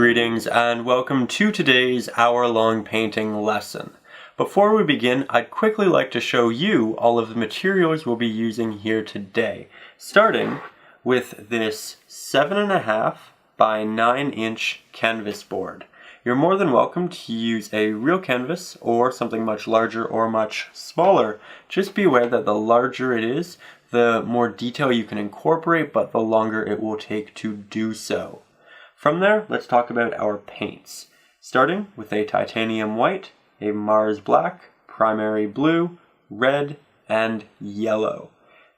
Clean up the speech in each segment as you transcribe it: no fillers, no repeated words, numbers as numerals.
Greetings and welcome to today's hour-long painting lesson. Before we begin, I'd quickly like to show you all of the materials we'll be using here today, starting with this 7.5 by 9-inch canvas board. You're more than welcome to use a real canvas or something much larger or much smaller. Just be aware that the larger it is, the more detail you can incorporate, but the longer it will take to do so. From there, let's talk about our paints, starting with a titanium white, a Mars black, primary blue, red, and yellow.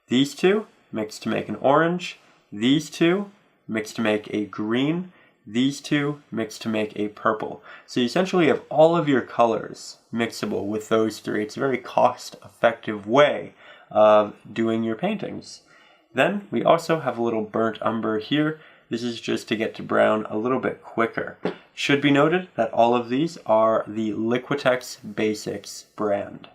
These two mix to make an orange, these two mix to make a green, these two mix to make a purple. So you essentially have all of your colors mixable with those three. It's a very cost-effective way of doing your paintings. Then we also have a little burnt umber here. This is just to get to brown a little bit quicker. Should be noted that all of these are the Liquitex Basics brand.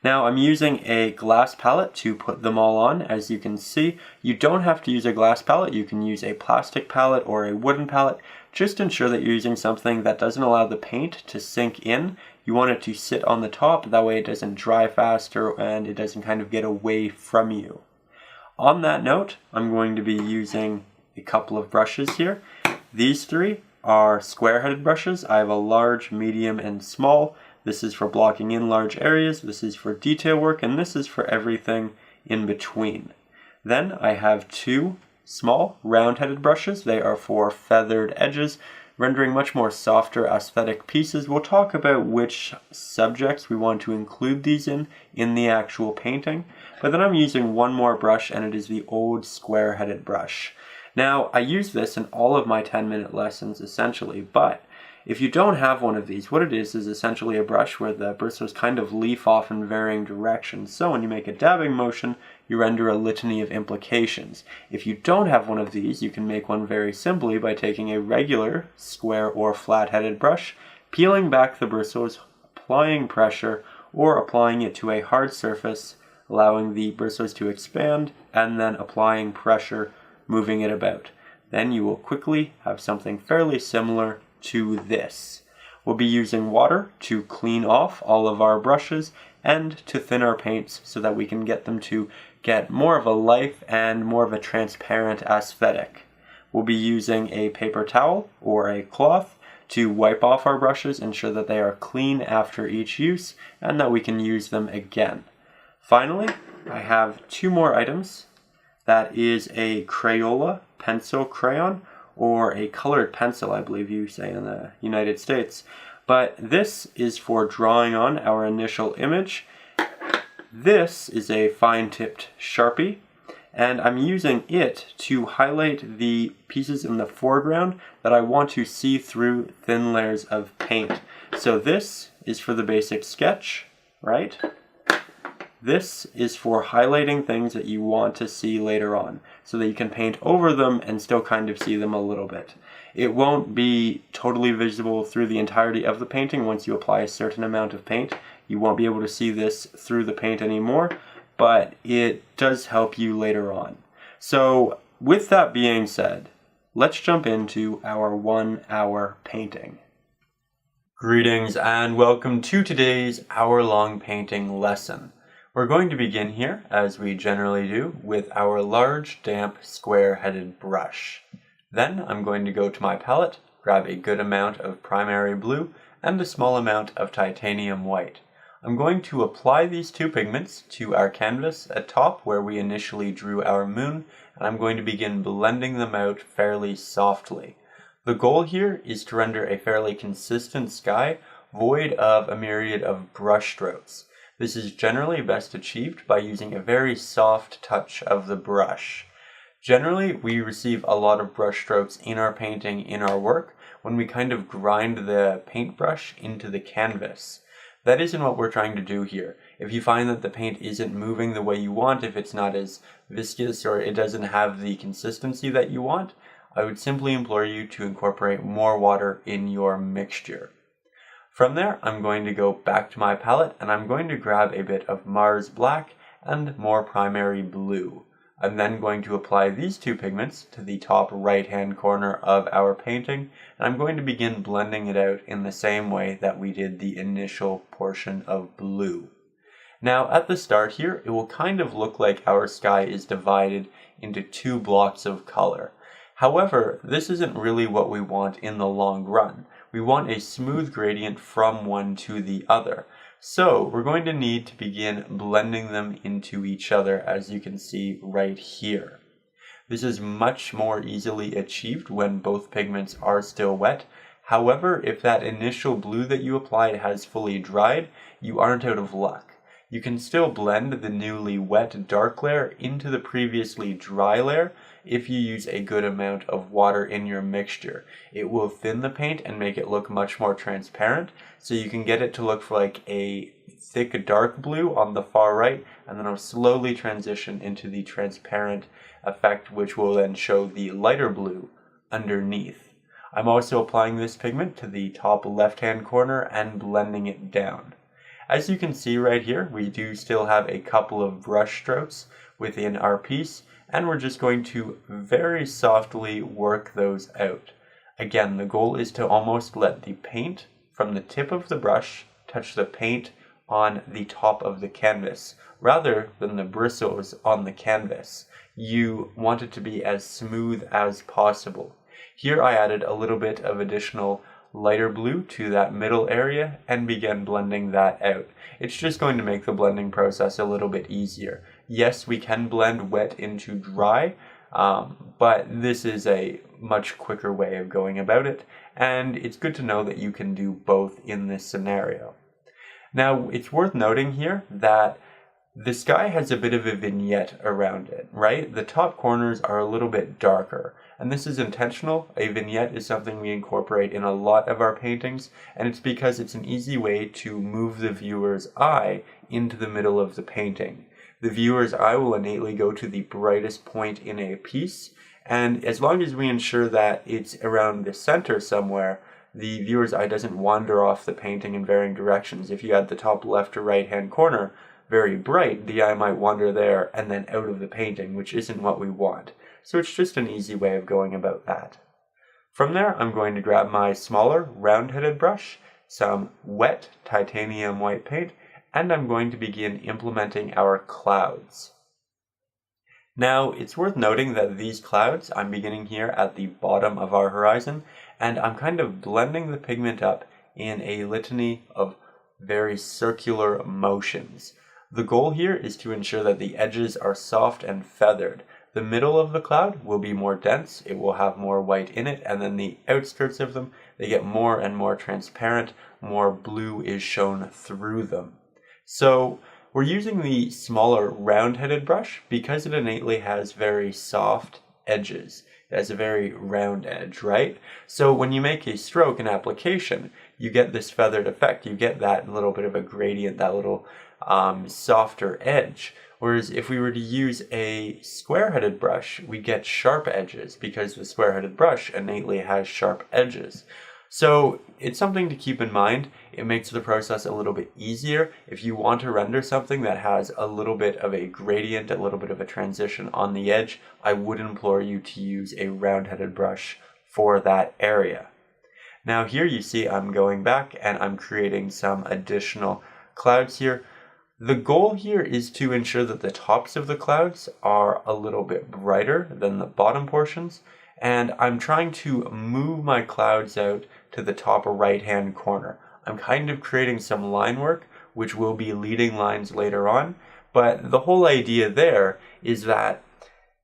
Now I'm using a glass palette to put them all on. As you can see, you don't have to use a glass palette. You can use a plastic palette or a wooden palette. Just ensure that you're using something that doesn't allow the paint to sink in. You want it to sit on the top, that way it doesn't dry faster and it doesn't kind of get away from you. On that note, I'm going to be using a couple of brushes here. These three are square-headed brushes. I have a large, medium, and small. This is for blocking in large areas, this is for detail work, and this is for everything in between. Then I have two small, round-headed brushes. They are for feathered edges, rendering much more softer aesthetic pieces. We'll talk about which subjects we want to include these in the actual painting. But then I'm using one more brush, and it is the old square-headed brush. Now, I use this in all of my 10-minute lessons, essentially, but if you don't have one of these, what it is essentially a brush where the bristles kind of leaf off in varying directions. So when you make a dabbing motion, you render a litany of implications. If you don't have one of these, you can make one very simply by taking a regular square or flat-headed brush, peeling back the bristles, applying pressure, or applying it to a hard surface, allowing the bristles to expand, and then applying pressure, moving it about. Then you will quickly have something fairly similar to this. We'll be using water to clean off all of our brushes and to thin our paints so that we can get them to get more of a life and more of a transparent aesthetic. We'll be using a paper towel or a cloth to wipe off our brushes, ensure that they are clean after each use and that we can use them again. Finally, I have two more items. That is a Crayola pencil crayon, or a colored pencil, I believe you say in the United States. But this is for drawing on our initial image. This is a fine-tipped Sharpie, and I'm using it to highlight the pieces in the foreground that I want to see through thin layers of paint. So this is for the basic sketch, right? This is for highlighting things that you want to see later on, so that you can paint over them and still kind of see them a little bit. It won't be totally visible through the entirety of the painting once you apply a certain amount of paint. You won't be able to see this through the paint anymore, but it does help you later on. So with that being said, let's jump into our 1 hour painting. Greetings and welcome to today's hour-long painting lesson. We're going to begin here, as we generally do, with our large, damp, square-headed brush. Then I'm going to go to my palette, grab a good amount of primary blue, and a small amount of titanium white. I'm going to apply these two pigments to our canvas atop where we initially drew our moon, and I'm going to begin blending them out fairly softly. The goal here is to render a fairly consistent sky, void of a myriad of brush strokes. This is generally best achieved by using a very soft touch of the brush. Generally, we receive a lot of brush strokes in our painting, in our work, when we kind of grind the paintbrush into the canvas. That isn't what we're trying to do here. If you find that the paint isn't moving the way you want, if it's not as viscous or it doesn't have the consistency that you want, I would simply implore you to incorporate more water in your mixture. From there, I'm going to go back to my palette and I'm going to grab a bit of Mars black and more primary blue. I'm then going to apply these two pigments to the top right-hand corner of our painting, and I'm going to begin blending it out in the same way that we did the initial portion of blue. Now at the start here, it will kind of look like our sky is divided into two blocks of color. However, this isn't really what we want in the long run. We want a smooth gradient from one to the other. So we're going to need to begin blending them into each other, as you can see right here. This is much more easily achieved when both pigments are still wet. However, if that initial blue that you applied has fully dried, you aren't out of luck. You can still blend the newly wet dark layer into the previously dry layer if you use a good amount of water in your mixture. It will thin the paint and make it look much more transparent, so you can get it to look like a thick dark blue on the far right, and then it'll slowly transition into the transparent effect, which will then show the lighter blue underneath. I'm also applying this pigment to the top left-hand corner and blending it down. As you can see right here, we do still have a couple of brush strokes within our piece, and we're just going to very softly work those out. Again, the goal is to almost let the paint from the tip of the brush touch the paint on the top of the canvas, rather than the bristles on the canvas. You want it to be as smooth as possible. Here I added a little bit of additional lighter blue to that middle area and began blending that out. It's just going to make the blending process a little bit easier. Yes, we can blend wet into dry, but this is a much quicker way of going about it, and it's good to know that you can do both in this scenario. Now, it's worth noting here that the sky has a bit of a vignette around it, right? The top corners are a little bit darker, and this is intentional. A vignette is something we incorporate in a lot of our paintings, and it's because it's an easy way to move the viewer's eye into the middle of the painting. The viewer's eye will innately go to the brightest point in a piece, and as long as we ensure that it's around the center somewhere, the viewer's eye doesn't wander off the painting in varying directions. If you had the top left or right hand corner very bright, the eye might wander there and then out of the painting, which isn't what we want. So it's just an easy way of going about that. From there, I'm going to grab my smaller round-headed brush, some wet titanium white paint, and I'm going to begin implementing our clouds. Now, it's worth noting that these clouds, I'm beginning here at the bottom of our horizon, and I'm kind of blending the pigment up in a litany of very circular motions. The goal here is to ensure that the edges are soft and feathered. The middle of the cloud will be more dense, it will have more white in it, and then the outskirts of them, they get more and more transparent, more blue is shown through them. So we're using the smaller round-headed brush because it innately has very soft edges. It has a very round edge, right? So when you make a stroke in application, you get this feathered effect. You get that little bit of a gradient, that little softer edge. Whereas if we were to use a square-headed brush, we get sharp edges because the square-headed brush innately has sharp edges. So it's something to keep in mind. It makes the process a little bit easier. If you want to render something that has a little bit of a gradient, a little bit of a transition on the edge, I would implore you to use a round-headed brush for that area. Now here you see I'm going back and I'm creating some additional clouds here. The goal here is to ensure that the tops of the clouds are a little bit brighter than the bottom portions, and I'm trying to move my clouds out to the top right-hand corner. I'm kind of creating some line work, which will be leading lines later on, but the whole idea there is that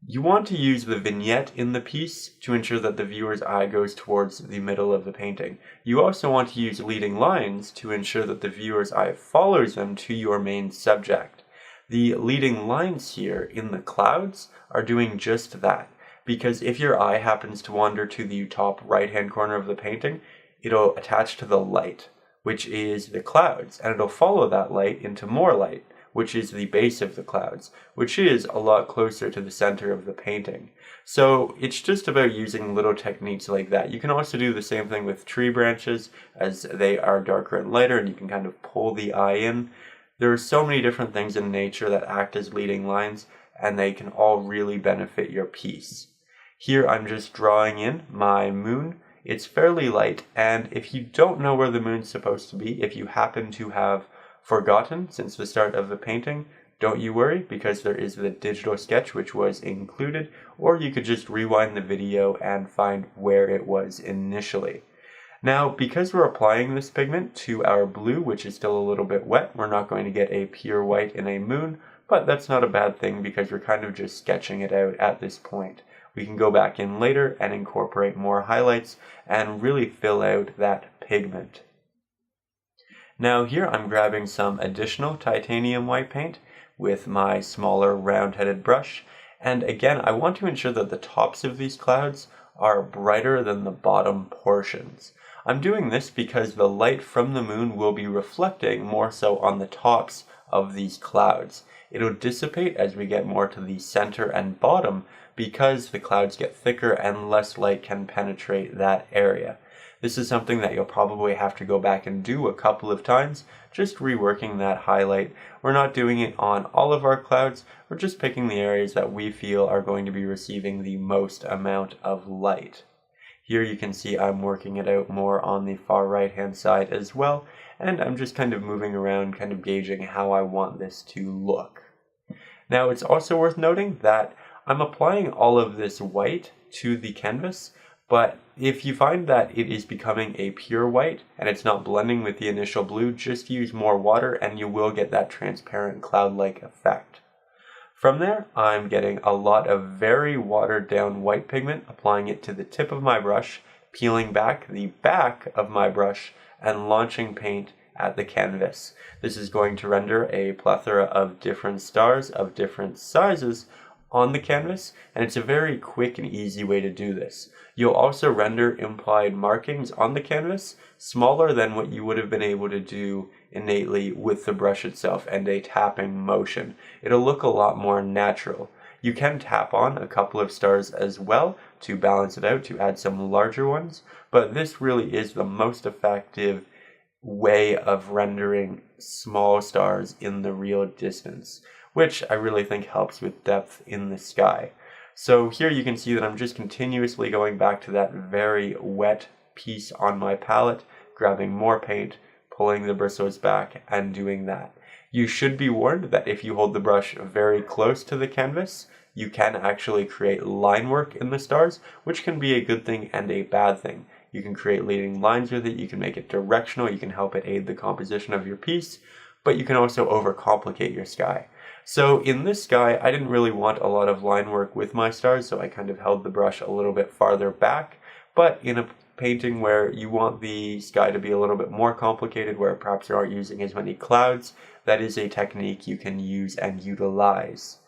you want to use the vignette in the piece to ensure that the viewer's eye goes towards the middle of the painting. You also want to use leading lines to ensure that the viewer's eye follows them to your main subject. The leading lines here in the clouds are doing just that, because if your eye happens to wander to the top right-hand corner of the painting, it'll attach to the light, which is the clouds, and it'll follow that light into more light, which is the base of the clouds, which is a lot closer to the center of the painting. So it's just about using little techniques like that. You can also do the same thing with tree branches, as they are darker and lighter, and you can kind of pull the eye in. There are so many different things in nature that act as leading lines, and they can all really benefit your piece. Here I'm just drawing in my moon. It's fairly light, and if you don't know where the moon's supposed to be, if you happen to have forgotten since the start of the painting, don't you worry, because there is the digital sketch which was included, or you could just rewind the video and find where it was initially. Now, because we're applying this pigment to our blue, which is still a little bit wet, we're not going to get a pure white in a moon, but that's not a bad thing because we're kind of just sketching it out at this point. We can go back in later and incorporate more highlights and really fill out that pigment. Now here I'm grabbing some additional titanium white paint with my smaller round-headed brush, and again I want to ensure that the tops of these clouds are brighter than the bottom portions. I'm doing this because the light from the moon will be reflecting more so on the tops of these clouds. It'll dissipate as we get more to the center and bottom because the clouds get thicker and less light can penetrate that area. This is something that you'll probably have to go back and do a couple of times, just reworking that highlight. We're not doing it on all of our clouds, we're just picking the areas that we feel are going to be receiving the most amount of light. Here you can see I'm working it out more on the far right hand side as well, and I'm just kind of moving around, kind of gauging how I want this to look. Now it's also worth noting that I'm applying all of this white to the canvas, but if you find that it is becoming a pure white and it's not blending with the initial blue, just use more water and you will get that transparent cloud-like effect. From there, I'm getting a lot of very watered down white pigment, applying it to the tip of my brush, peeling back the back of my brush, and launching paint at the canvas. This is going to render a plethora of different stars of different sizes on the canvas, and it's a very quick and easy way to do this. You'll also render implied markings on the canvas smaller than what you would have been able to do innately with the brush itself and a tapping motion. It'll look a lot more natural. You can tap on a couple of stars as well to balance it out, to add some larger ones, but this really is the most effective way of rendering small stars in the real distance, which I really think helps with depth in the sky. So here you can see that I'm just continuously going back to that very wet piece on my palette, grabbing more paint, pulling the bristles back, and doing that. You should be warned that if you hold the brush very close to the canvas, you can actually create line work in the stars, which can be a good thing and a bad thing. You can create leading lines with it, you can make it directional, you can help it aid the composition of your piece, but you can also overcomplicate your sky. So in this sky, I didn't really want a lot of line work with my stars, so I kind of held the brush a little bit farther back, but in a painting where you want the sky to be a little bit more complicated, where perhaps you aren't using as many clouds, that is a technique you can use and utilize.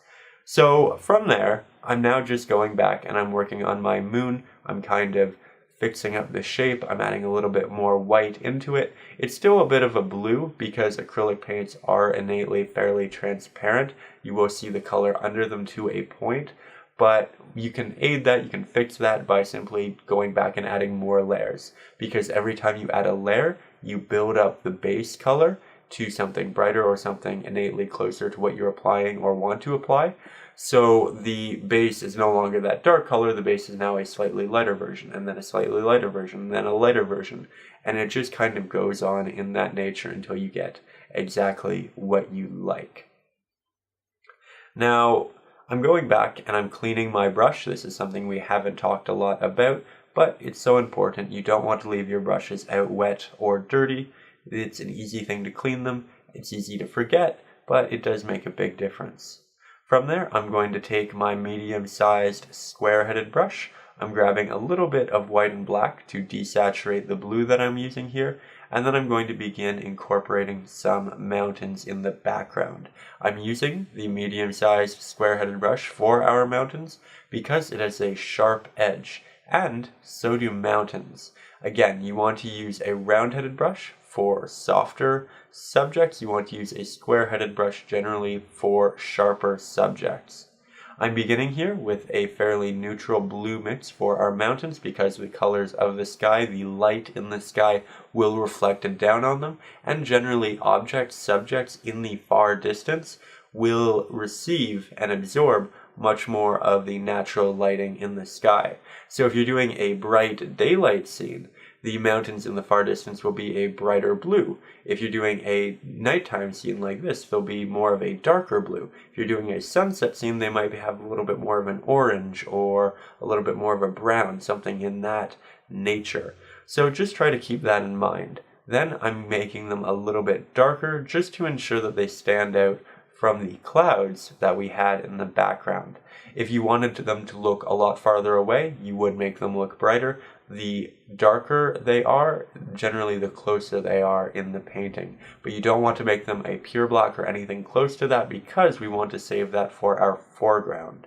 So from there, I'm now just going back and I'm working on my moon. I'm kind of fixing up the shape. I'm adding a little bit more white into it. It's still a bit of a blue because acrylic paints are innately fairly transparent. You will see the color under them to a point, but you can aid that, you can fix that by simply going back and adding more layers, because every time you add a layer, you build up the base color to something brighter or something innately closer to what you're applying or want to apply. So the base is no longer that dark color, the base is now a slightly lighter version, and then a slightly lighter version, and then a lighter version, and it just kind of goes on in that nature until you get exactly what you like. Now, I'm going back and I'm cleaning my brush. This is something we haven't talked a lot about, but it's so important. You don't want to leave your brushes out wet or dirty. It's an easy thing to clean them, it's easy to forget, but it does make a big difference. From there, I'm going to take my medium-sized square-headed brush. I'm grabbing a little bit of white and black to desaturate the blue that I'm using here, and then I'm going to begin incorporating some mountains in the background. I'm using the medium-sized square-headed brush for our mountains because it has a sharp edge, and so do mountains. Again, you want to use a round-headed brush for softer subjects. You want to use a square-headed brush generally for sharper subjects. I'm beginning here with a fairly neutral blue mix for our mountains because the colors of the sky, the light in the sky, will reflect down on them, and generally objects, subjects in the far distance will receive and absorb much more of the natural lighting in the sky. So if you're doing a bright daylight scene, the mountains in the far distance will be a brighter blue. If you're doing a nighttime scene like this, they'll be more of a darker blue. If you're doing a sunset scene, they might have a little bit more of an orange or a little bit more of a brown, something in that nature. So just try to keep that in mind. Then I'm making them a little bit darker just to ensure that they stand out from the clouds that we had in the background. If you wanted them to look a lot farther away, you would make them look brighter. The darker they are, generally the closer they are in the painting. But you don't want to make them a pure black or anything close to that because we want to save that for our foreground.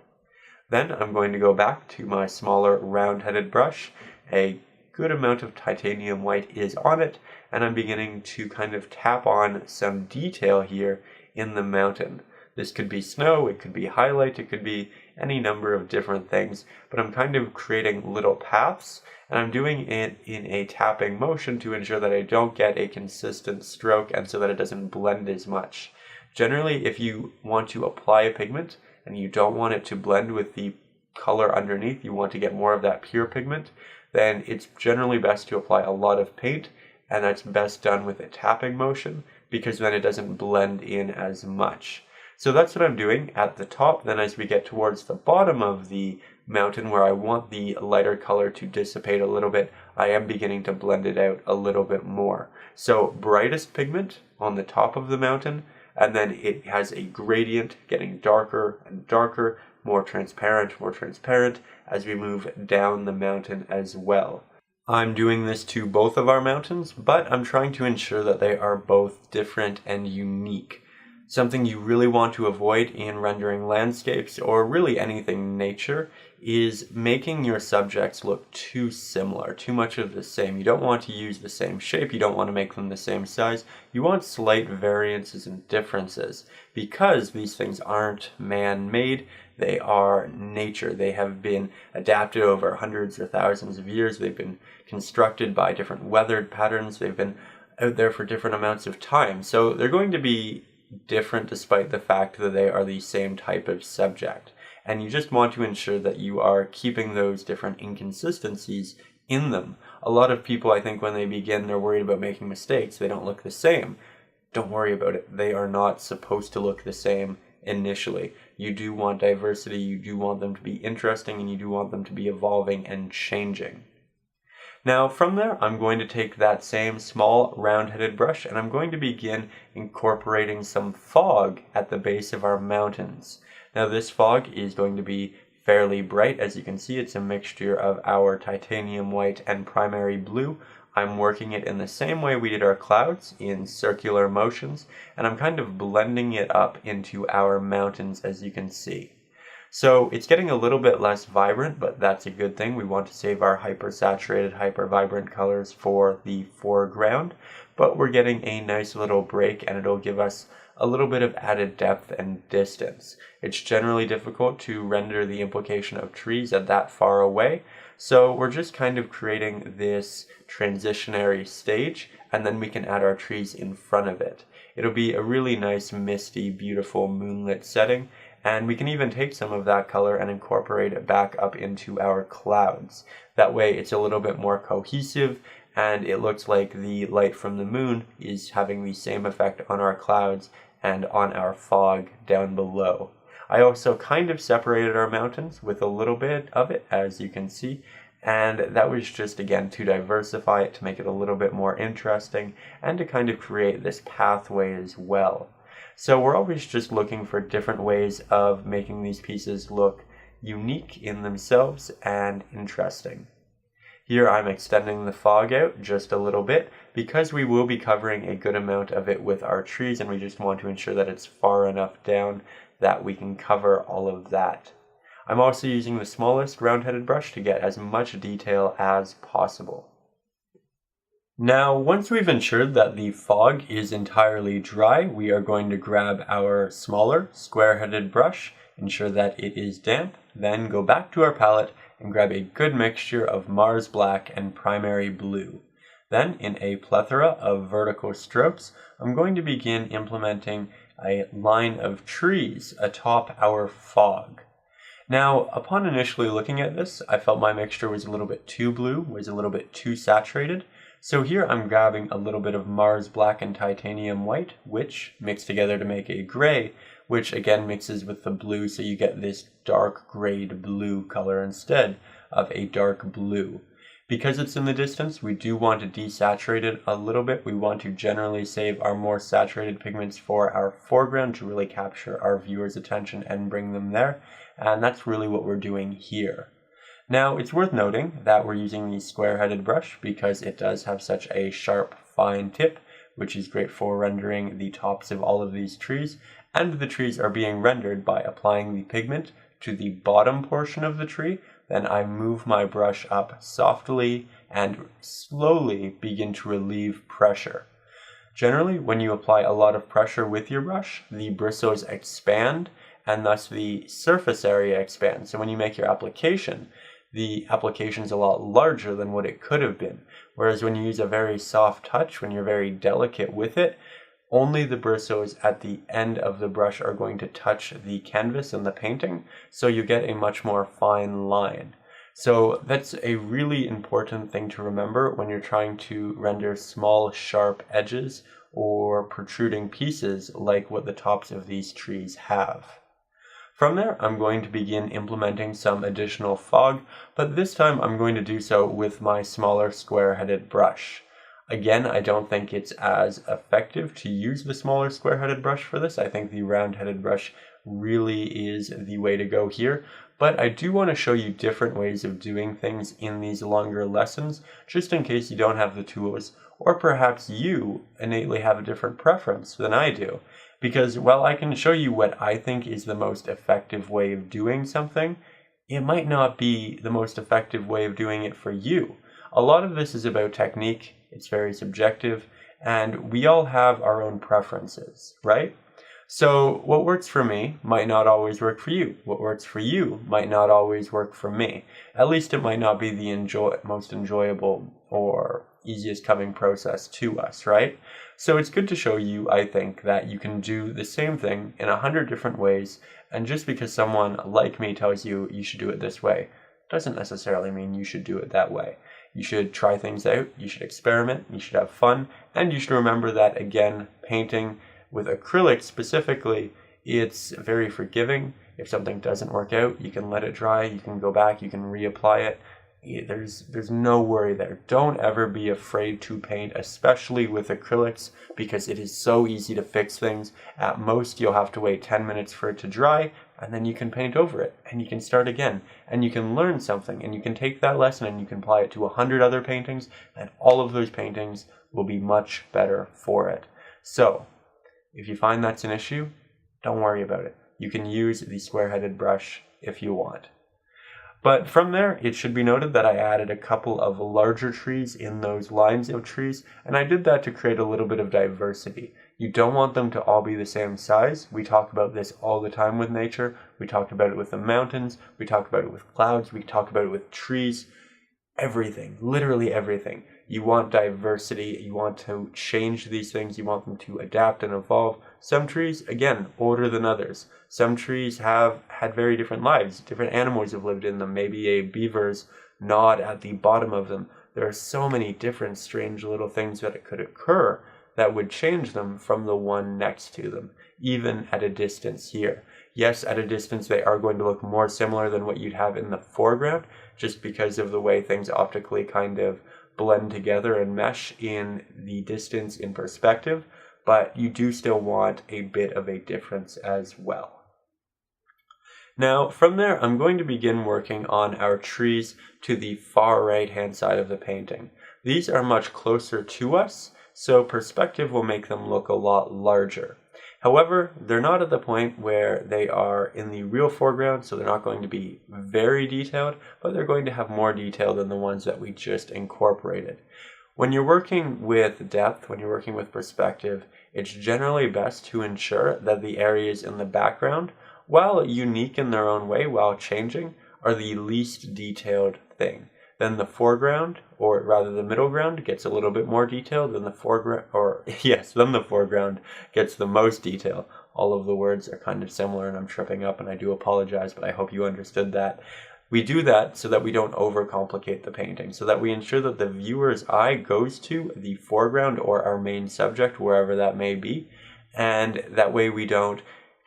Then I'm going to go back to my smaller round-headed brush. A good amount of titanium white is on it, and I'm beginning to kind of tap on some detail here in the mountain. This could be snow, it could be highlight, it could be any number of different things, but I'm kind of creating little paths, and I'm doing it in a tapping motion to ensure that I don't get a consistent stroke and so that it doesn't blend as much. Generally, if you want to apply a pigment and you don't want it to blend with the color underneath, you want to get more of that pure pigment, then it's generally best to apply a lot of paint, and that's best done with a tapping motion because then it doesn't blend in as much. So that's what I'm doing at the top. Then as we get towards the bottom of the mountain where I want the lighter color to dissipate a little bit, I am beginning to blend it out a little bit more. So brightest pigment on the top of the mountain, and then it has a gradient getting darker and darker, more transparent as we move down the mountain as well. I'm doing this to both of our mountains, but I'm trying to ensure that they are both different and unique. Something you really want to avoid in rendering landscapes or really anything nature is making your subjects look too similar, too much of the same. You don't want to use the same shape, you don't want to make them the same size. You want slight variances and differences because these things aren't man-made, they are nature. They have been adapted over hundreds or thousands of years. They've been constructed by different weathered patterns. They've been out there for different amounts of time. So they're going to be different despite the fact that they are the same type of subject. And you just want to ensure that you are keeping those different inconsistencies in them. A lot of people, I think, when they begin, they're worried about making mistakes. They don't look the same. Don't worry about it. They are not supposed to look the same initially. You do want diversity, you do want them to be interesting, and you do want them to be evolving and changing. Now from there, I'm going to take that same small round-headed brush and I'm going to begin incorporating some fog at the base of our mountains. Now this fog is going to be fairly bright. As you can see, it's a mixture of our titanium white and primary blue. I'm working it in the same way we did our clouds, in circular motions, and I'm kind of blending it up into our mountains, as you can see. So it's getting a little bit less vibrant, but that's a good thing. We want to save our hyper-saturated, hyper-vibrant colors for the foreground, but we're getting a nice little break and it'll give us a little bit of added depth and distance. It's generally difficult to render the implication of trees at that far away, so we're just kind of creating this transitionary stage, and then we can add our trees in front of it. It'll be a really nice, misty, beautiful moonlit setting, and we can even take some of that color and incorporate it back up into our clouds. That way it's a little bit more cohesive, and it looks like the light from the moon is having the same effect on our clouds and on our fog down below. I also kind of separated our mountains with a little bit of it, as you can see, and that was just, again, to diversify it, to make it a little bit more interesting, and to kind of create this pathway as well. So we're always just looking for different ways of making these pieces look unique in themselves and interesting. Here I'm extending the fog out just a little bit because we will be covering a good amount of it with our trees, and we just want to ensure that it's far enough down that we can cover all of that. I'm also using the smallest round-headed brush to get as much detail as possible. Now, once we've ensured that the fog is entirely dry, we are going to grab our smaller square-headed brush, ensure that it is damp, then go back to our palette and grab a good mixture of Mars Black and Primary Blue. Then, in a plethora of vertical strokes, I'm going to begin implementing a line of trees atop our fog. Now, upon initially looking at this, I felt my mixture was a little bit too blue, was a little bit too saturated. So here I'm grabbing a little bit of Mars Black and Titanium White, which mix together to make a gray, which again mixes with the blue, so you get this dark grayed blue color instead of a dark blue. Because it's in the distance, we do want to desaturate it a little bit. We want to generally save our more saturated pigments for our foreground to really capture our viewers' attention and bring them there. And that's really what we're doing here. Now, it's worth noting that we're using the square-headed brush because it does have such a sharp, fine tip, which is great for rendering the tops of all of these trees, and the trees are being rendered by applying the pigment to the bottom portion of the tree. Then I move my brush up softly and slowly begin to relieve pressure. Generally, when you apply a lot of pressure with your brush, the bristles expand, and thus the surface area expands. So when you make your application, the application is a lot larger than what it could have been. Whereas when you use a very soft touch, when you're very delicate with it, only the bristles at the end of the brush are going to touch the canvas and the painting, so you get a much more fine line. So that's a really important thing to remember when you're trying to render small, sharp edges or protruding pieces like what the tops of these trees have. From there, I'm going to begin implementing some additional fog, but this time I'm going to do so with my smaller square-headed brush. Again, I don't think it's as effective to use the smaller square-headed brush for this. I think the round-headed brush really is the way to go here, but I do want to show you different ways of doing things in these longer lessons, just in case you don't have the tools, or perhaps you innately have a different preference than I do. Because while I can show you what I think is the most effective way of doing something, it might not be the most effective way of doing it for you. A lot of this is about technique, it's very subjective, and we all have our own preferences, right? So what works for me might not always work for you. What works for you might not always work for me. At least it might not be the most enjoyable or easiest coming process to us, right? So it's good to show you, I think, that you can do the same thing in 100 different ways, and just because someone like me tells you you should do it this way, doesn't necessarily mean you should do it that way. You should try things out, you should experiment, you should have fun, and you should remember that, again, painting with acrylic specifically, it's very forgiving. If something doesn't work out, you can let it dry, you can go back, you can reapply it. There's no worry there. Don't ever be afraid to paint, especially with acrylics, because it is so easy to fix things. At most, you'll have to wait 10 minutes for it to dry, and then you can paint over it, and you can start again, and you can learn something, and you can take that lesson and you can apply it to 100 other paintings, and all of those paintings will be much better for it. So, if you find that's an issue, don't worry about it. You can use the square-headed brush if you want. But from there, it should be noted that I added a couple of larger trees in those lines of trees, and I did that to create a little bit of diversity. You don't want them to all be the same size. We talk about this all the time with nature. We talked about it with the mountains. We talk about it with clouds. We talk about it with trees. Everything, literally everything. You want diversity, you want to change these things, you want them to adapt and evolve. Some trees, again, older than others. Some trees have had very different lives. Different animals have lived in them. Maybe a beaver's gnawed at the bottom of them. There are so many different strange little things that could occur that would change them from the one next to them, even at a distance here. Yes, at a distance they are going to look more similar than what you'd have in the foreground, just because of the way things optically kind of blend together and mesh in the distance in perspective, but you do still want a bit of a difference as well. Now, from there, I'm going to begin working on our trees to the far right-hand side of the painting. These are much closer to us, so perspective will make them look a lot larger. However, they're not at the point where they are in the real foreground, so they're not going to be very detailed, but they're going to have more detail than the ones that we just incorporated. When you're working with depth, when you're working with perspective, it's generally best to ensure that the areas in the background, while unique in their own way, while changing, are the least detailed thing. Then the foreground, or rather the middle ground, gets a little bit more detail than the foreground, then the foreground gets the most detail. All of the words are kind of similar and I'm tripping up and I do apologize, but I hope you understood that. We do that so that we don't overcomplicate the painting, so that we ensure that the viewer's eye goes to the foreground or our main subject, wherever that may be, and that way we don't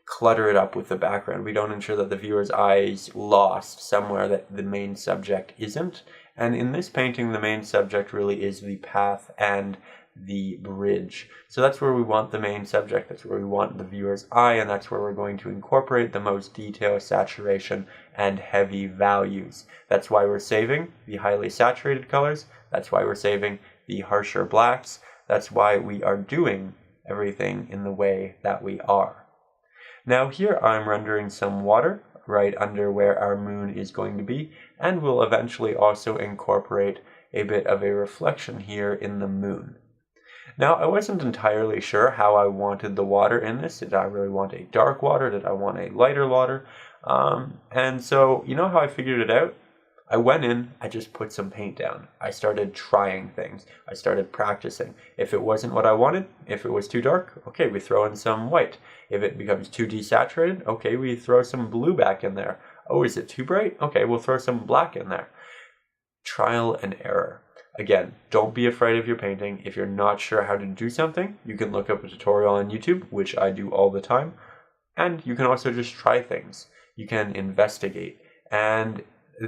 clutter it up with the background. We don't ensure that the viewer's eye is lost somewhere that the main subject isn't. And in this painting, the main subject really is the path and the bridge. So that's where we want the main subject, that's where we want the viewer's eye, and that's where we're going to incorporate the most detail, saturation, and heavy values. That's why we're saving the highly saturated colors, that's why we're saving the harsher blacks, that's why we are doing everything in the way that we are. Now here I'm rendering some water right under where our moon is going to be, and we'll eventually also incorporate a bit of a reflection here in the moon. Now, I wasn't entirely sure how I wanted the water in this. Did I really want a dark water? Did I want a lighter water? And so, you know how I figured it out? I went in, I just put some paint down. I started trying things. I started practicing. If it wasn't what I wanted, if it was too dark, okay, we throw in some white. If it becomes too desaturated, okay, we throw some blue back in there. Oh, is it too bright? Okay, we'll throw some black in there. Trial and error. Again, don't be afraid of your painting. If you're not sure how to do something, you can look up a tutorial on YouTube, which I do all the time. And you can also just try things. You can investigate. And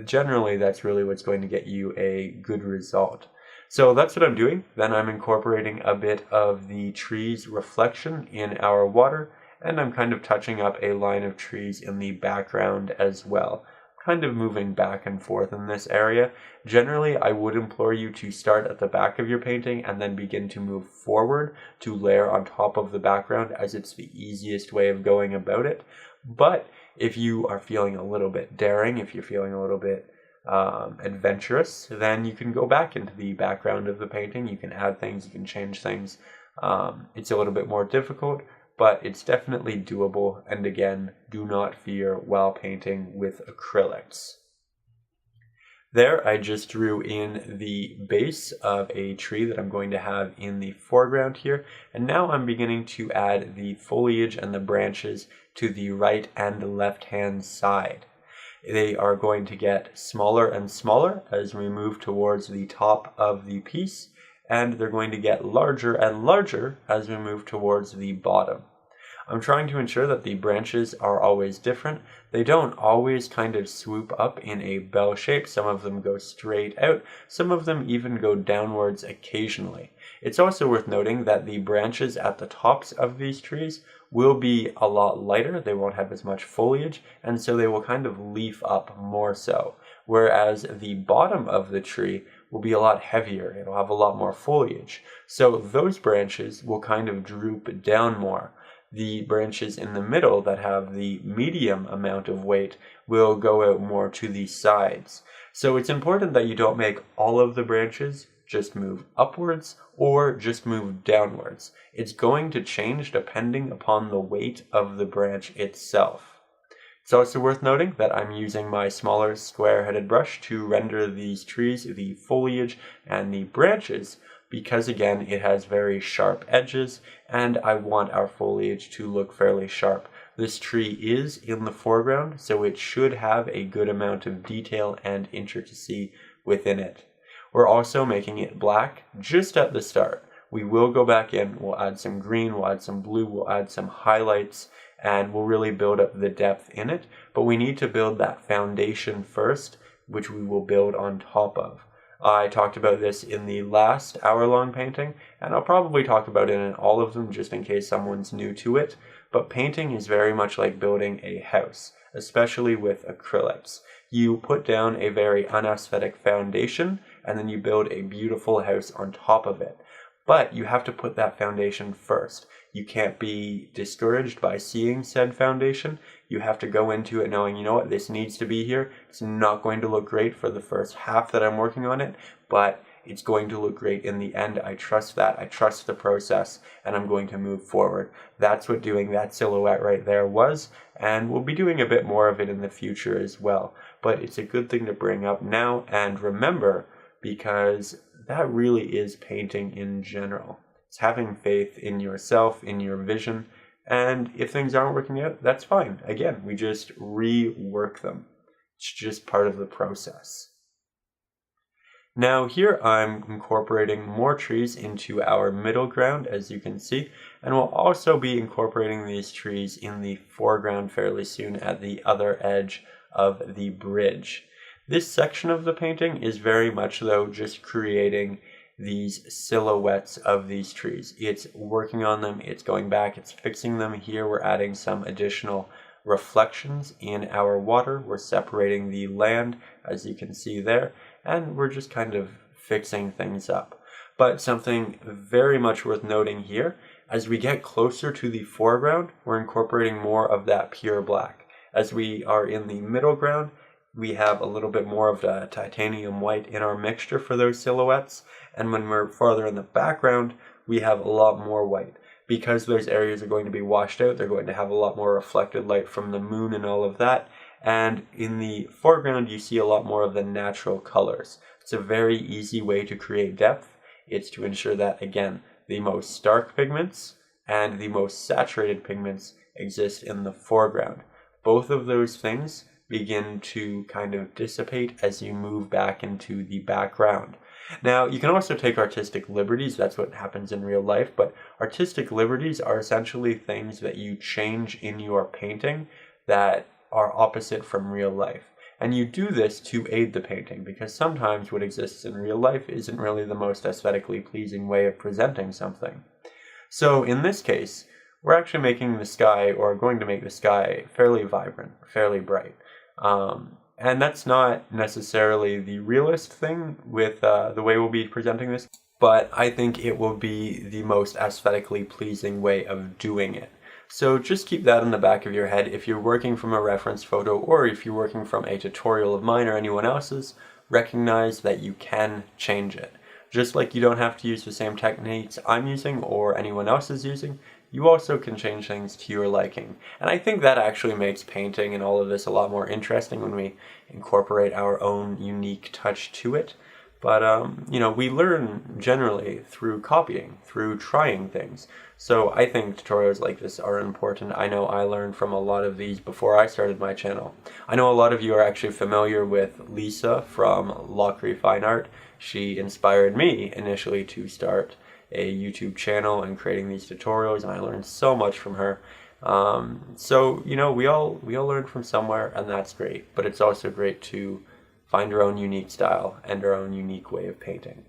generally, that's really what's going to get you a good result. So that's what I'm doing. Then I'm incorporating a bit of the tree's reflection in our water. And I'm kind of touching up a line of trees in the background as well. Kind of moving back and forth in this area. Generally, I would implore you to start at the back of your painting and then begin to move forward to layer on top of the background, as it's the easiest way of going about it. But if you are feeling a little bit daring, if you're feeling a little bit adventurous, then you can go back into the background of the painting. You can add things, you can change things. It's a little bit more difficult, but it's definitely doable, and again, do not fear while painting with acrylics. There, I just drew in the base of a tree that I'm going to have in the foreground here, and now I'm beginning to add the foliage and the branches to the right and left-hand side. They are going to get smaller and smaller as we move towards the top of the piece, and they're going to get larger and larger as we move towards the bottom. I'm trying to ensure that the branches are always different. They don't always kind of swoop up in a bell shape. Some of them go straight out. Some of them even go downwards occasionally. It's also worth noting that the branches at the tops of these trees will be a lot lighter. They won't have as much foliage, and so they will kind of leaf up more so. Whereas the bottom of the tree will be a lot heavier. It'll have a lot more foliage. So those branches will kind of droop down more. The branches in the middle that have the medium amount of weight will go out more to the sides. So it's important that you don't make all of the branches just move upwards or just move downwards. It's going to change depending upon the weight of the branch itself. It's also worth noting that I'm using my smaller square-headed brush to render these trees, the foliage and the branches, because again, it has very sharp edges, and I want our foliage to look fairly sharp. This tree is in the foreground, so it should have a good amount of detail and intricacy within it. We're also making it black just at the start. We will go back in, we'll add some green, we'll add some blue, we'll add some highlights, and we'll really build up the depth in it, but we need to build that foundation first, which we will build on top of. I talked about this in the last hour-long painting, and I'll probably talk about it in all of them just in case someone's new to it, but painting is very much like building a house, especially with acrylics. You put down a very unaesthetic foundation, and then you build a beautiful house on top of it. But you have to put that foundation first. You can't be discouraged by seeing said foundation. You have to go into it knowing, you know what, this needs to be here. It's not going to look great for the first half that I'm working on it, but it's going to look great in the end. I trust that. I trust the process, and I'm going to move forward. That's what doing that silhouette right there was, and we'll be doing a bit more of it in the future as well. But it's a good thing to bring up now and remember, because that really is painting in general. It's having faith in yourself, in your vision, and if things aren't working out, that's fine. Again, we just rework them. It's just part of the process. Now here I'm incorporating more trees into our middle ground, as you can see, and we'll also be incorporating these trees in the foreground fairly soon at the other edge of the bridge. This section of the painting is very much, though, just creating these silhouettes of these trees. It's working on them, it's going back, it's fixing them. Here we're adding some additional reflections in our water. We're separating the land, as you can see there, and we're just kind of fixing things up. But something very much worth noting here, as we get closer to the foreground, we're incorporating more of that pure black. As we are in the middle ground, we have a little bit more of the titanium white in our mixture for those silhouettes, and when we're farther in the background, we have a lot more white. Because those areas are going to be washed out, they're going to have a lot more reflected light from the moon and all of that, and in the foreground you see a lot more of the natural colors. It's a very easy way to create depth. It's to ensure that, again, the most stark pigments and the most saturated pigments exist in the foreground. Both of those things begin to kind of dissipate as you move back into the background. Now, you can also take artistic liberties. That's what happens in real life, but artistic liberties are essentially things that you change in your painting that are opposite from real life. And you do this to aid the painting, because sometimes what exists in real life isn't really the most aesthetically pleasing way of presenting something. So in this case, we're actually making the sky, or going to make the sky, fairly vibrant, fairly bright. And that's not necessarily the realist thing with the way we'll be presenting this, but I think it will be the most aesthetically pleasing way of doing it. So just keep that in the back of your head. If you're working from a reference photo, or if you're working from a tutorial of mine or anyone else's, recognize that you can change it. Just like you don't have to use the same techniques I'm using or anyone else is using, you also can change things to your liking. And I think that actually makes painting and all of this a lot more interesting when we incorporate our own unique touch to it. But, we learn generally through copying, through trying things. So I think tutorials like this are important. I know I learned from a lot of these before I started my channel. I know a lot of you are actually familiar with Lisa from Lockery Fine Art. She inspired me initially to start a YouTube channel and creating these tutorials, and I learned so much from her. So we all learn from somewhere, and that's great. But it's also great to find our own unique style and our own unique way of painting.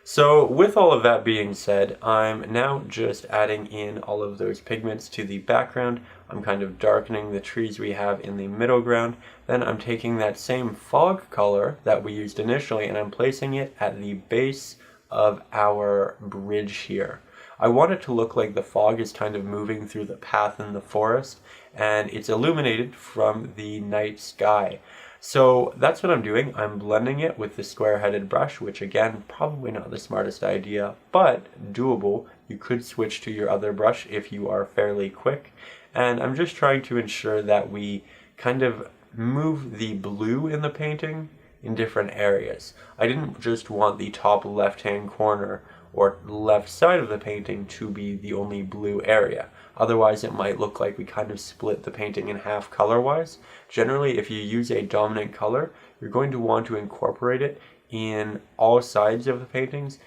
So with all of that being said, I'm now just adding in all of those pigments to the background. I'm kind of darkening the trees we have in the middle ground. Then I'm taking that same fog color that we used initially, and I'm placing it at the base of our bridge here. I want it to look like the fog is kind of moving through the path in the forest, and it's illuminated from the night sky. So that's what I'm doing. I'm blending it with the square-headed brush, which again, probably not the smartest idea, but doable. You could switch to your other brush if you are fairly quick. And I'm just trying to ensure that we kind of move the blue in the painting in different areas. I didn't just want the top left-hand corner or left side of the painting to be the only blue area. Otherwise it might look like we kind of split the painting in half color-wise. Generally, if you use a dominant color, you're going to want to incorporate it in all sides of the paintings,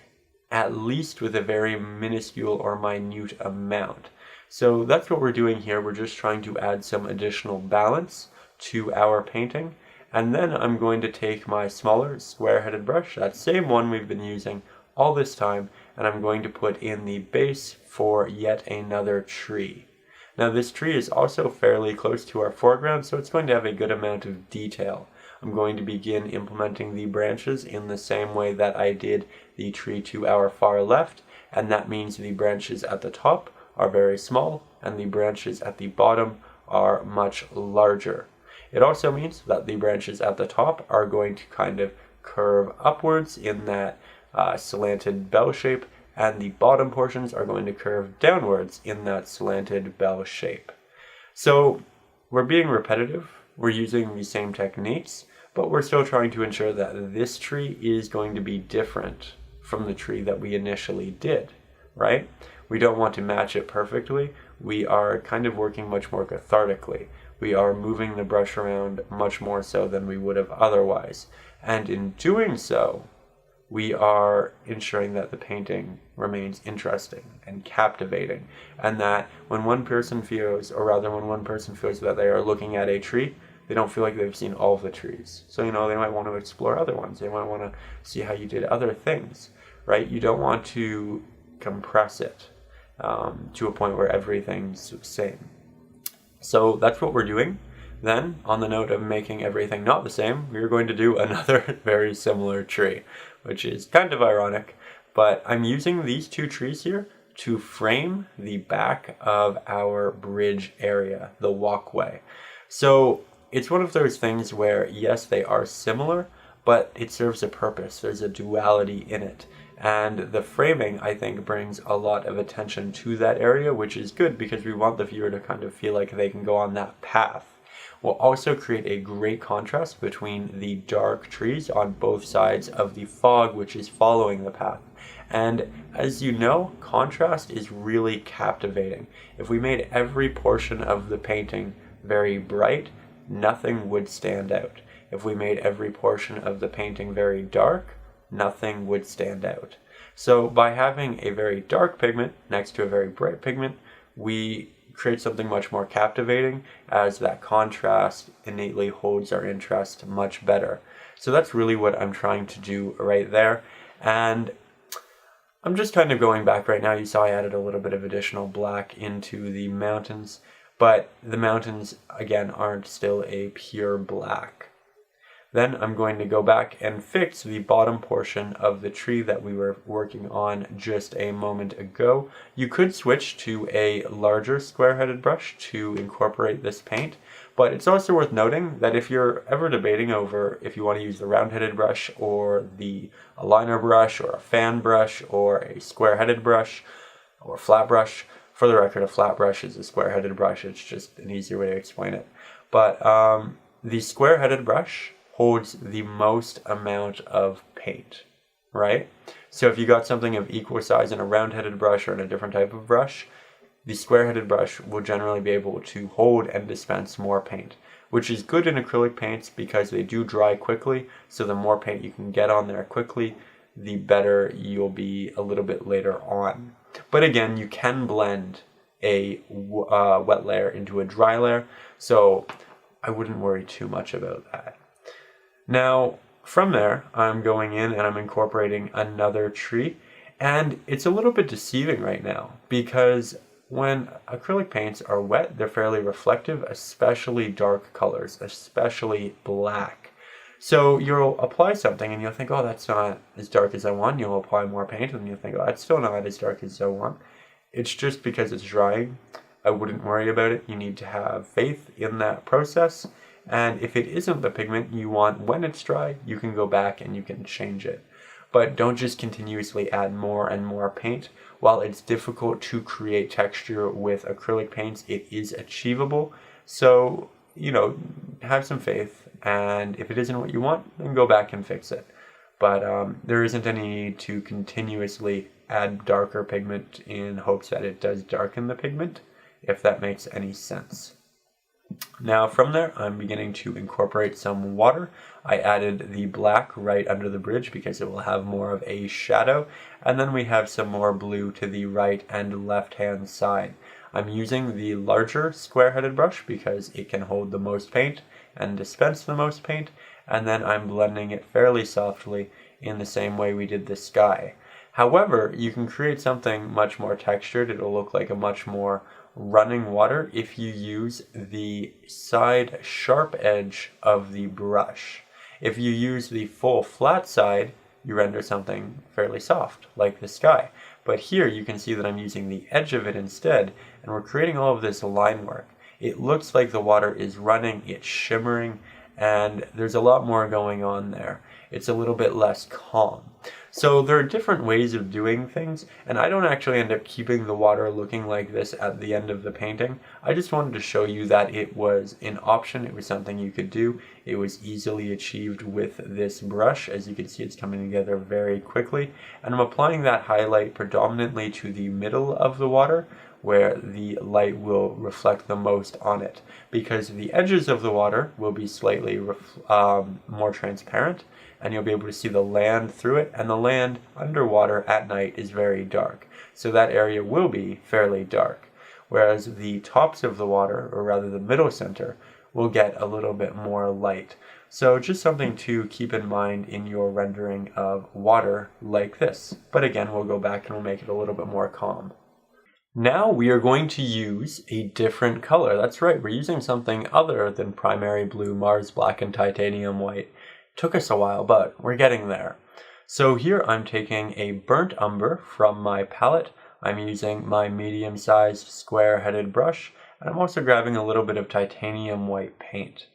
at least with a very minuscule or minute amount. So that's what we're doing here. We're just trying to add some additional balance to our painting. And then I'm going to take my smaller square-headed brush, that same one we've been using all this time, and I'm going to put in the base for yet another tree. Now this tree is also fairly close to our foreground, so it's going to have a good amount of detail. I'm going to begin implementing the branches in the same way that I did the tree to our far left, and that means the branches at the top are very small and the branches at the bottom are much larger. It also means that the branches at the top are going to kind of curve upwards in that slanted bell shape, and the bottom portions are going to curve downwards in that slanted bell shape. So we're being repetitive, we're using the same techniques, but we're still trying to ensure that this tree is going to be different from the tree that we initially did, right? We don't want to match it perfectly. We are kind of working much more cathartically. We are moving the brush around much more so than we would have otherwise. And in doing so, we are ensuring that the painting remains interesting and captivating, and that when one person feels that they are looking at a tree, they don't feel like they've seen all of the trees. So, they might want to explore other ones. They might want to see how you did other things, right? You don't want to compress it to a point where everything's the same. So that's what we're doing. Then, on the note of making everything not the same, we're going to do another very similar tree, which is kind of ironic, but I'm using these two trees here to frame the back of our bridge area, the walkway. So it's one of those things where, yes, they are similar, but it serves a purpose. There's a duality in it. And the framing, I think, brings a lot of attention to that area, which is good because we want the viewer to kind of feel like they can go on that path. We'll also create a great contrast between the dark trees on both sides of the fog, which is following the path. And as you know, contrast is really captivating. If we made every portion of the painting very bright, nothing would stand out. If we made every portion of the painting very dark, nothing would stand out. So by having a very dark pigment next to a very bright pigment, we create something much more captivating, as that contrast innately holds our interest much better. So that's really what I'm trying to do right there. And I'm just kind of going back right now. You saw I added a little bit of additional black into the mountains, but the mountains, again, aren't still a pure black. Then I'm going to go back and fix the bottom portion of the tree that we were working on just a moment ago. You could switch to a larger square-headed brush to incorporate this paint, but it's also worth noting that if you're ever debating over if you want to use the round-headed brush or the aligner brush or a fan brush or a square-headed brush or flat brush, for the record, a flat brush is a square-headed brush. It's just an easier way to explain it. But the square-headed brush holds the most amount of paint, right? So if you got something of equal size in a round-headed brush or in a different type of brush, the square-headed brush will generally be able to hold and dispense more paint, which is good in acrylic paints because they do dry quickly, so the more paint you can get on there quickly, the better you'll be a little bit later on. But again, you can blend a wet layer into a dry layer, so I wouldn't worry too much about that. Now, from there, I'm going in and I'm incorporating another tree, and it's a little bit deceiving right now because when acrylic paints are wet, they're fairly reflective, especially dark colors, especially black. So you'll apply something and you'll think, oh, that's not as dark as I want. You'll apply more paint and you'll think, oh, that's still not as dark as I want. It's just because it's drying. I wouldn't worry about it. You need to have faith in that process. And if it isn't the pigment you want when it's dry, you can go back and you can change it. But don't just continuously add more and more paint. While it's difficult to create texture with acrylic paints, it is achievable. So, have some faith. And if it isn't what you want, then go back and fix it. But there isn't any need to continuously add darker pigment in hopes that it does darken the pigment, if that makes any sense. Now from there, I'm beginning to incorporate some water. I added the black right under the bridge because it will have more of a shadow. And then we have some more blue to the right and left-hand side. I'm using the larger square-headed brush because it can hold the most paint and dispense the most paint. And then I'm blending it fairly softly in the same way we did the sky. However, you can create something much more textured. It'll look like a much more running water if you use the side sharp edge of the brush. If you use the full flat side, you render something fairly soft, like the sky. But here you can see that I'm using the edge of it instead, and we're creating all of this line work. It looks like the water is running, it's shimmering, and there's a lot more going on there. It's a little bit less calm. So there are different ways of doing things, and I don't actually end up keeping the water looking like this at the end of the painting. I just wanted to show you that it was an option, it was something you could do. It was easily achieved with this brush. As you can see, it's coming together very quickly, and I'm applying that highlight predominantly to the middle of the water, where the light will reflect the most on it, because the edges of the water will be slightly more transparent, and you'll be able to see the land through it, and the land underwater at night is very dark. So that area will be fairly dark, whereas the tops of the water, or rather the middle center, will get a little bit more light. So just something to keep in mind in your rendering of water like this. But again, we'll go back and we'll make it a little bit more calm. Now we are going to use a different color. That's right, we're using something other than primary blue, Mars black, and titanium white. Took us a while, but we're getting there. So here I'm taking a burnt umber from my palette. I'm using my medium-sized square-headed brush, and I'm also grabbing a little bit of titanium white paint.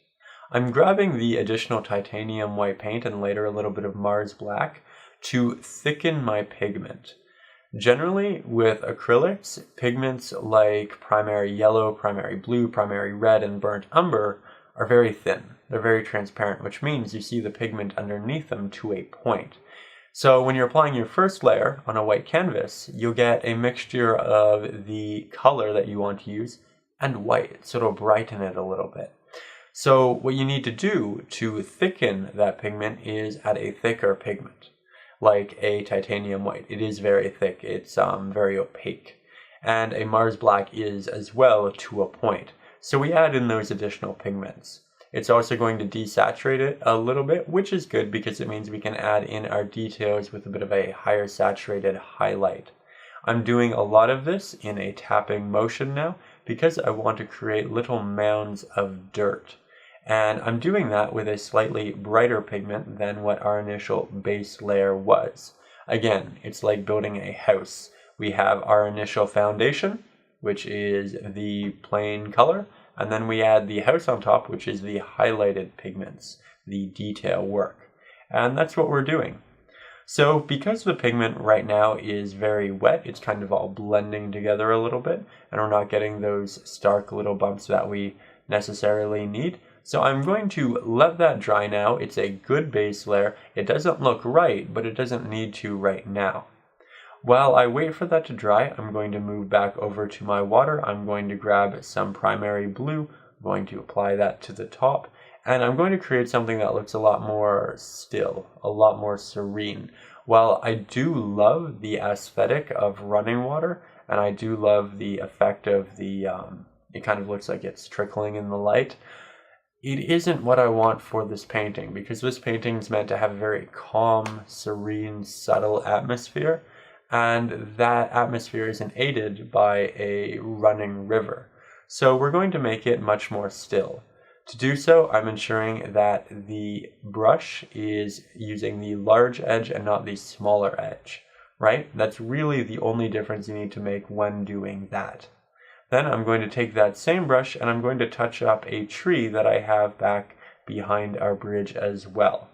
I'm grabbing the additional titanium white paint and later a little bit of Mars black to thicken my pigment. Generally, with acrylics, pigments like primary yellow, primary blue, primary red, and burnt umber are very thin. They're very transparent, which means you see the pigment underneath them to a point. So when you're applying your first layer on a white canvas, you'll get a mixture of the color that you want to use and white, so it'll brighten it a little bit. So what you need to do to thicken that pigment is add a thicker pigment, like a titanium white. It is very thick, it's very opaque. And a Mars black is as well to a point. So we add in those additional pigments. It's also going to desaturate it a little bit, which is good because it means we can add in our details with a bit of a higher saturated highlight. I'm doing a lot of this in a tapping motion now because I want to create little mounds of dirt. And I'm doing that with a slightly brighter pigment than what our initial base layer was. Again, it's like building a house. We have our initial foundation, which is the plain color, and then we add the house on top, which is the highlighted pigments, the detail work. And that's what we're doing. So because the pigment right now is very wet, it's kind of all blending together a little bit, and we're not getting those stark little bumps that we necessarily need. So I'm going to let that dry now. It's a good base layer. It doesn't look right, but it doesn't need to right now. While I wait for that to dry, I'm going to move back over to my water. I'm going to grab some primary blue. I'm going to apply that to the top. And I'm going to create something that looks a lot more still, a lot more serene. While I do love the aesthetic of running water, and I do love the effect of the, it kind of looks like it's trickling in the light, it isn't what I want for this painting, because this painting is meant to have a very calm, serene, subtle atmosphere, and that atmosphere isn't aided by a running river. So we're going to make it much more still. To do so, I'm ensuring that the brush is using the large edge and not the smaller edge, right? That's really the only difference you need to make when doing that. Then I'm going to take that same brush and I'm going to touch up a tree that I have back behind our bridge as well.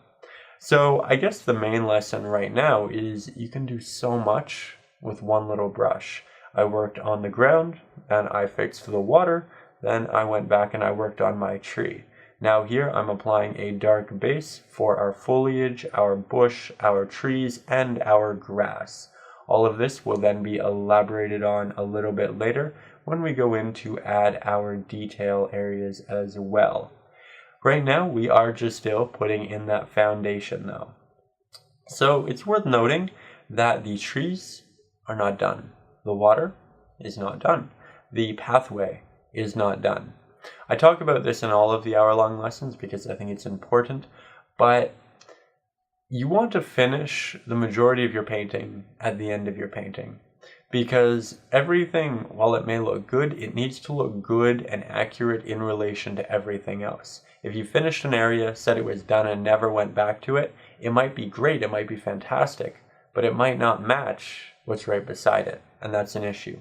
So I guess the main lesson right now is you can do so much with one little brush. I worked on the ground and I fixed the water. Then I went back and I worked on my tree. Now here I'm applying a dark base for our foliage, our bush, our trees, and our grass. All of this will then be elaborated on a little bit later when we go in to add our detail areas as well. Right now we are just still putting in that foundation though. So it's worth noting that the trees are not done. The water is not done. The pathway is not done. I talk about this in all of the hour-long lessons because I think it's important, but you want to finish the majority of your painting at the end of your painting, because everything, while it may look good, it needs to look good and accurate in relation to everything else. If you finished an area, said it was done, and never went back to it, it might be great, it might be fantastic, but it might not match what's right beside it, and that's an issue.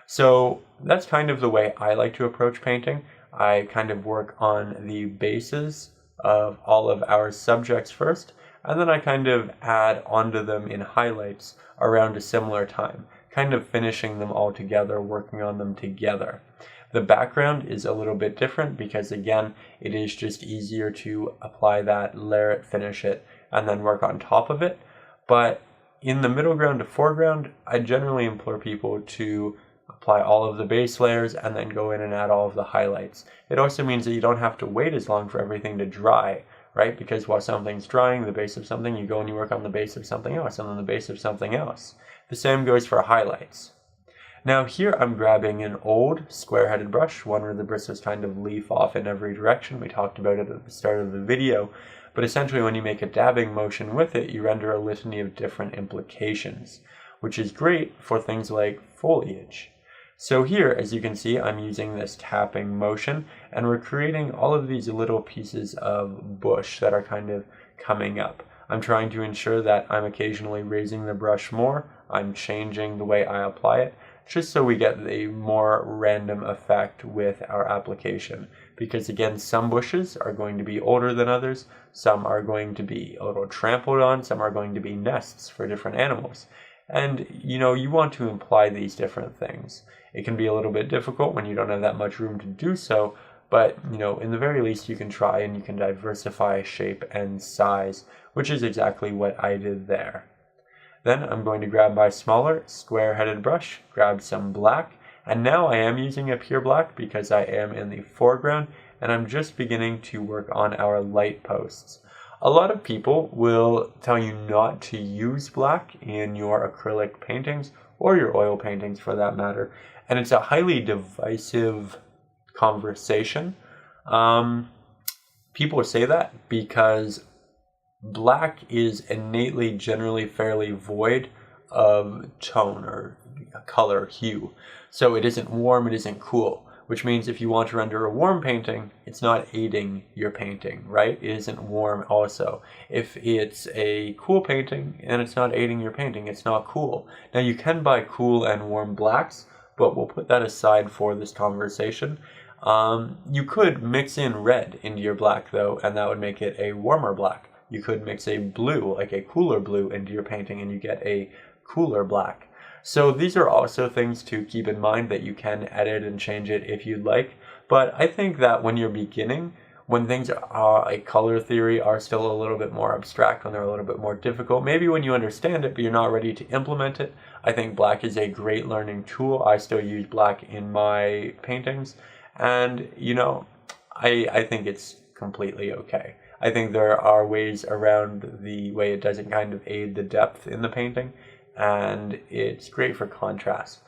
So that's kind of the way I like to approach painting. I kind of work on the bases of all of our subjects first, and then I kind of add onto them in highlights around a similar time, kind of finishing them all together, working on them together. The background is a little bit different because, again, it is just easier to apply that, layer it, finish it, and then work on top of it. But in the middle ground to foreground, I generally implore people to apply all of the base layers and then go in and add all of the highlights. It also means that you don't have to wait as long for everything to dry, right? Because while something's drying, the base of something, you go and you work on the base of something else, and then the base of something else. The same goes for highlights. Now here I'm grabbing an old square-headed brush, one where the bristles kind of leaf off in every direction. We talked about it at the start of the video, but essentially when you make a dabbing motion with it, you render a litany of different implications, which is great for things like foliage. So here, as you can see, I'm using this tapping motion, and we're creating all of these little pieces of bush that are kind of coming up. I'm trying to ensure that I'm occasionally raising the brush more, I'm changing the way I apply it, just so we get a more random effect with our application. Because again, some bushes are going to be older than others, some are going to be a little trampled on, some are going to be nests for different animals. And you want to imply these different things. It can be a little bit difficult when you don't have that much room to do so, but in the very least you can try and you can diversify shape and size, which is exactly what I did there. Then I'm going to grab my smaller square-headed brush, grab some black, and now I am using a pure black because I am in the foreground and I'm just beginning to work on our light posts. A lot of people will tell you not to use black in your acrylic paintings or your oil paintings for that matter, and it's a highly divisive conversation. People say that because black is innately generally fairly void of tone or color hue. So it isn't warm, it isn't cool, which means if you want to render a warm painting, it's not aiding your painting, right? It isn't warm also. If it's a cool painting and it's not aiding your painting, it's not cool. Now you can buy cool and warm blacks, but we'll put that aside for this conversation. You could mix in red into your black though, and that would make it a warmer black. You could mix a blue, like a cooler blue, into your painting and you get a cooler black. So these are also things to keep in mind that you can edit and change it if you'd like. But I think that when you're beginning, when things are like color theory are still a little bit more abstract, when they're a little bit more difficult, maybe when you understand it but you're not ready to implement it, I think black is a great learning tool. I still use black in my paintings, and I think it's completely okay. I think there are ways around the way it doesn't kind of aid the depth in the painting, and it's great for contrast.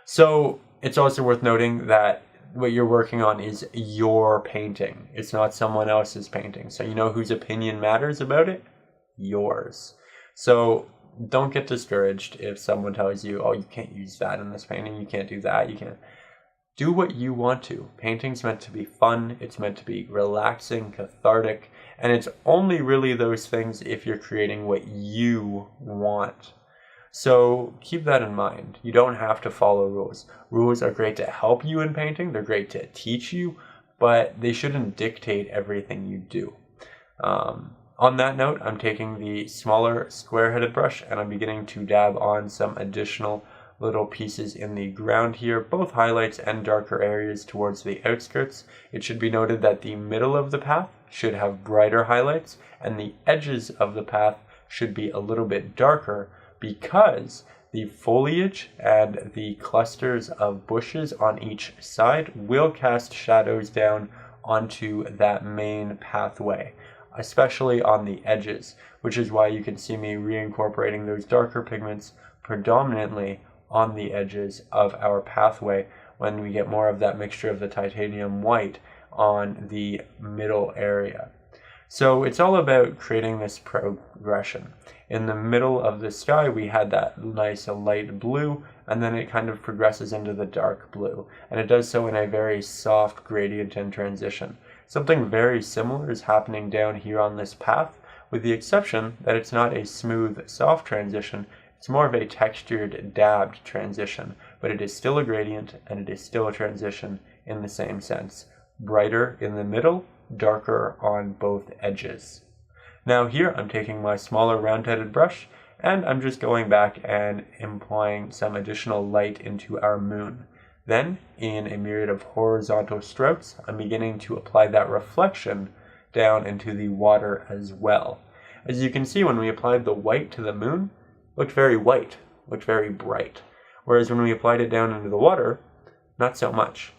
So it's also worth noting that what you're working on is your painting. It's not someone else's painting. So whose opinion matters about it? Yours. So don't get discouraged if someone tells you, oh, you can't use that in this painting, you can't do that, you can't. Do what you want to. Painting's meant to be fun, it's meant to be relaxing, cathartic, and it's only really those things if you're creating what you want. So keep that in mind. You don't have to follow rules. Rules are great to help you in painting, they're great to teach you, but they shouldn't dictate everything you do. On that note, I'm taking the smaller square-headed brush and I'm beginning to dab on some additional little pieces in the ground here, both highlights and darker areas towards the outskirts. It should be noted that the middle of the path should have brighter highlights and the edges of the path should be a little bit darker because the foliage and the clusters of bushes on each side will cast shadows down onto that main pathway, especially on the edges, which is why you can see me reincorporating those darker pigments predominantly on the edges of our pathway when we get more of that mixture of the titanium white on the middle area. So it's all about creating this progression. In the middle of the sky we had that nice light blue, and then it kind of progresses into the dark blue, and it does so in a very soft gradient and transition. Something very similar is happening down here on this path, with the exception that it's not a smooth, soft transition. It's more of a textured, dabbed transition, but it is still a gradient and it is still a transition in the same sense. Brighter in the middle, darker on both edges. Now here I'm taking my smaller round-headed brush and I'm just going back and applying some additional light into our moon. Then, in a myriad of horizontal strokes, I'm beginning to apply that reflection down into the water as well. As you can see, when we applied the white to the moon, it looked very white, looked very bright. Whereas when we applied it down into the water, not so much.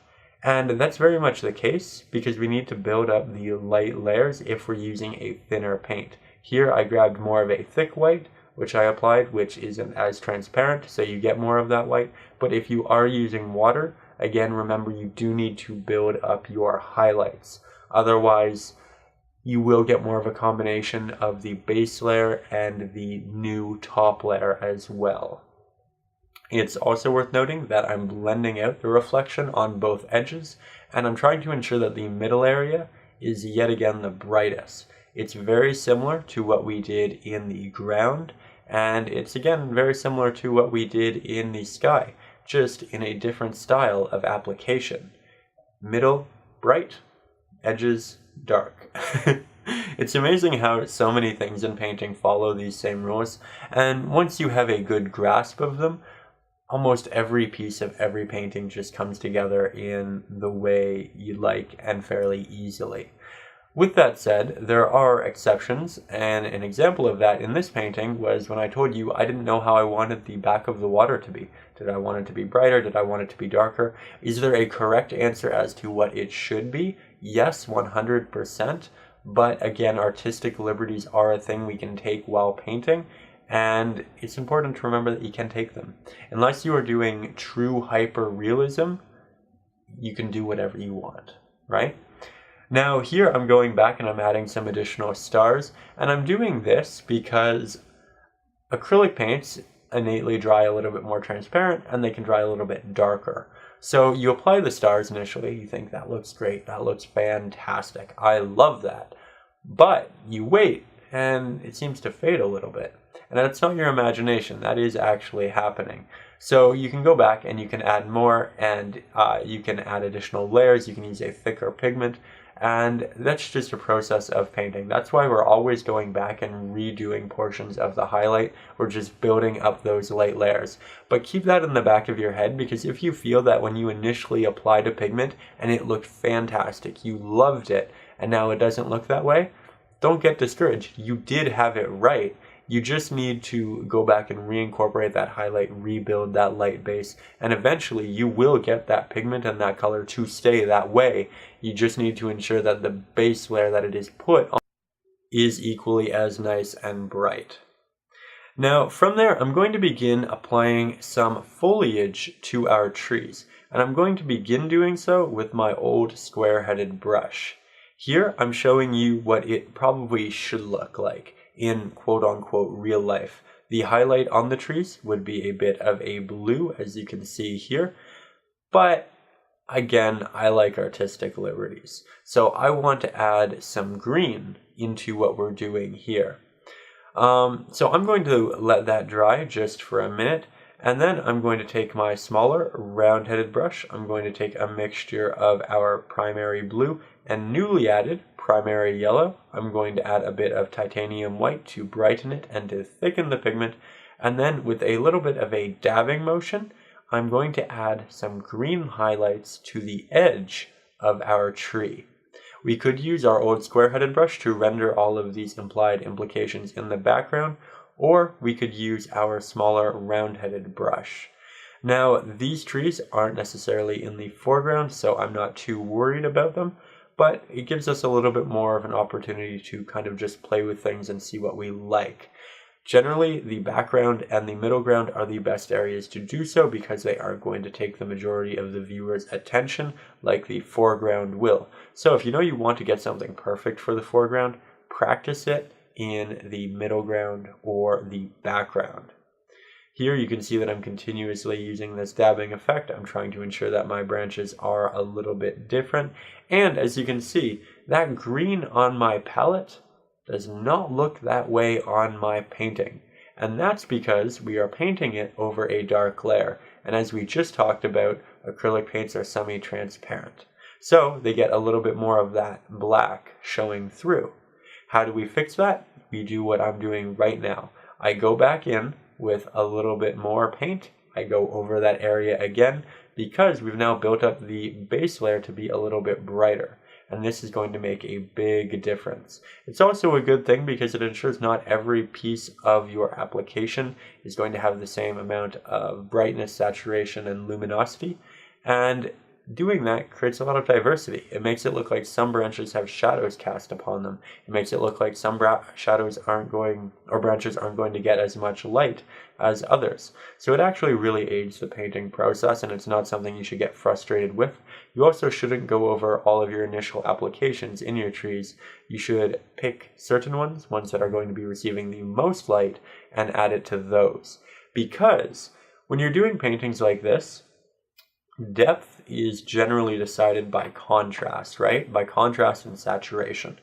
And that's very much the case because we need to build up the light layers if we're using a thinner paint. Here I grabbed more of a thick white, which I applied, which isn't as transparent, so you get more of that white. But if you are using water, again, remember you do need to build up your highlights. Otherwise, you will get more of a combination of the base layer and the new top layer as well. It's also worth noting that I'm blending out the reflection on both edges, and I'm trying to ensure that the middle area is yet again the brightest. It's very similar to what we did in the ground, and it's again very similar to what we did in the sky, just in a different style of application. Middle, bright, edges, dark. It's amazing how so many things in painting follow these same rules, and once you have a good grasp of them, almost every piece of every painting just comes together in the way you like and fairly easily. With that said, there are exceptions, and an example of that in this painting was when I told you I didn't know how I wanted the back of the water to be. Did I want it to be brighter? Did I want it to be darker? Is there a correct answer as to what it should be? Yes, 100%, but again, artistic liberties are a thing we can take while painting, and it's important to remember that you can take them. Unless you are doing true hyper-realism, you can do whatever you want, right? Now here I'm going back and I'm adding some additional stars, and I'm doing this because acrylic paints innately dry a little bit more transparent and they can dry a little bit darker. So you apply the stars initially, you think that looks great, that looks fantastic, I love that. But you wait and it seems to fade a little bit. And that's not your imagination, that is actually happening. So you can go back and you can add more, and you can add additional layers, you can use a thicker pigment, and that's just a process of painting. That's why we're always going back and redoing portions of the highlight. We're just building up those light layers. But keep that in the back of your head, because if you feel that when you initially applied a pigment and it looked fantastic, you loved it, and now it doesn't look that way, don't get discouraged. You did have it right. You just need to go back and reincorporate that highlight, rebuild that light base, and eventually you will get that pigment and that color to stay that way. You just need to ensure that the base layer that it is put on is equally as nice and bright. Now from there, I'm going to begin applying some foliage to our trees, and I'm going to begin doing so with my old square-headed brush. Here I'm showing you what it probably should look like in quote-unquote real life. The highlight on the trees would be a bit of a blue, as you can see here, but again, I like artistic liberties. So I want to add some green into what we're doing here. So I'm going to let that dry just for a minute, and then I'm going to take my smaller round-headed brush. I'm going to take a mixture of our primary blue and newly added primary yellow. I'm going to add a bit of titanium white to brighten it and to thicken the pigment, and then with a little bit of a dabbing motion, I'm going to add some green highlights to the edge of our tree. We could use our old square-headed brush to render all of these implied implications in the background, or we could use our smaller round-headed brush. Now, these trees aren't necessarily in the foreground, so I'm not too worried about them, but it gives us a little bit more of an opportunity to kind of just play with things and see what we like. Generally, the background and the middle ground are the best areas to do so because they are going to take the majority of the viewer's attention, like the foreground will. So if you know you want to get something perfect for the foreground, practice it in the middle ground or the background. Here you can see that I'm continuously using this dabbing effect. I'm trying to ensure that my branches are a little bit different. And as you can see, that green on my palette does not look that way on my painting. And that's because we are painting it over a dark layer. And as we just talked about, acrylic paints are semi-transparent. So they get a little bit more of that black showing through. How do we fix that? We do what I'm doing right now. I go back in with a little bit more paint. I go over that area again because we've now built up the base layer to be a little bit brighter. And this is going to make a big difference. It's also a good thing because it ensures not every piece of your application is going to have the same amount of brightness, saturation, and luminosity. And doing that creates a lot of diversity. It makes it look like some branches have shadows cast upon them. It makes it look like some branches aren't going to get as much light as others. So it actually really aids the painting process, and it's not something you should get frustrated with. You also shouldn't go over all of your initial applications in your trees. You should pick certain ones that are going to be receiving the most light, and add it to those. Because when you're doing paintings like this, depth is generally decided by contrast, right? By contrast and saturation.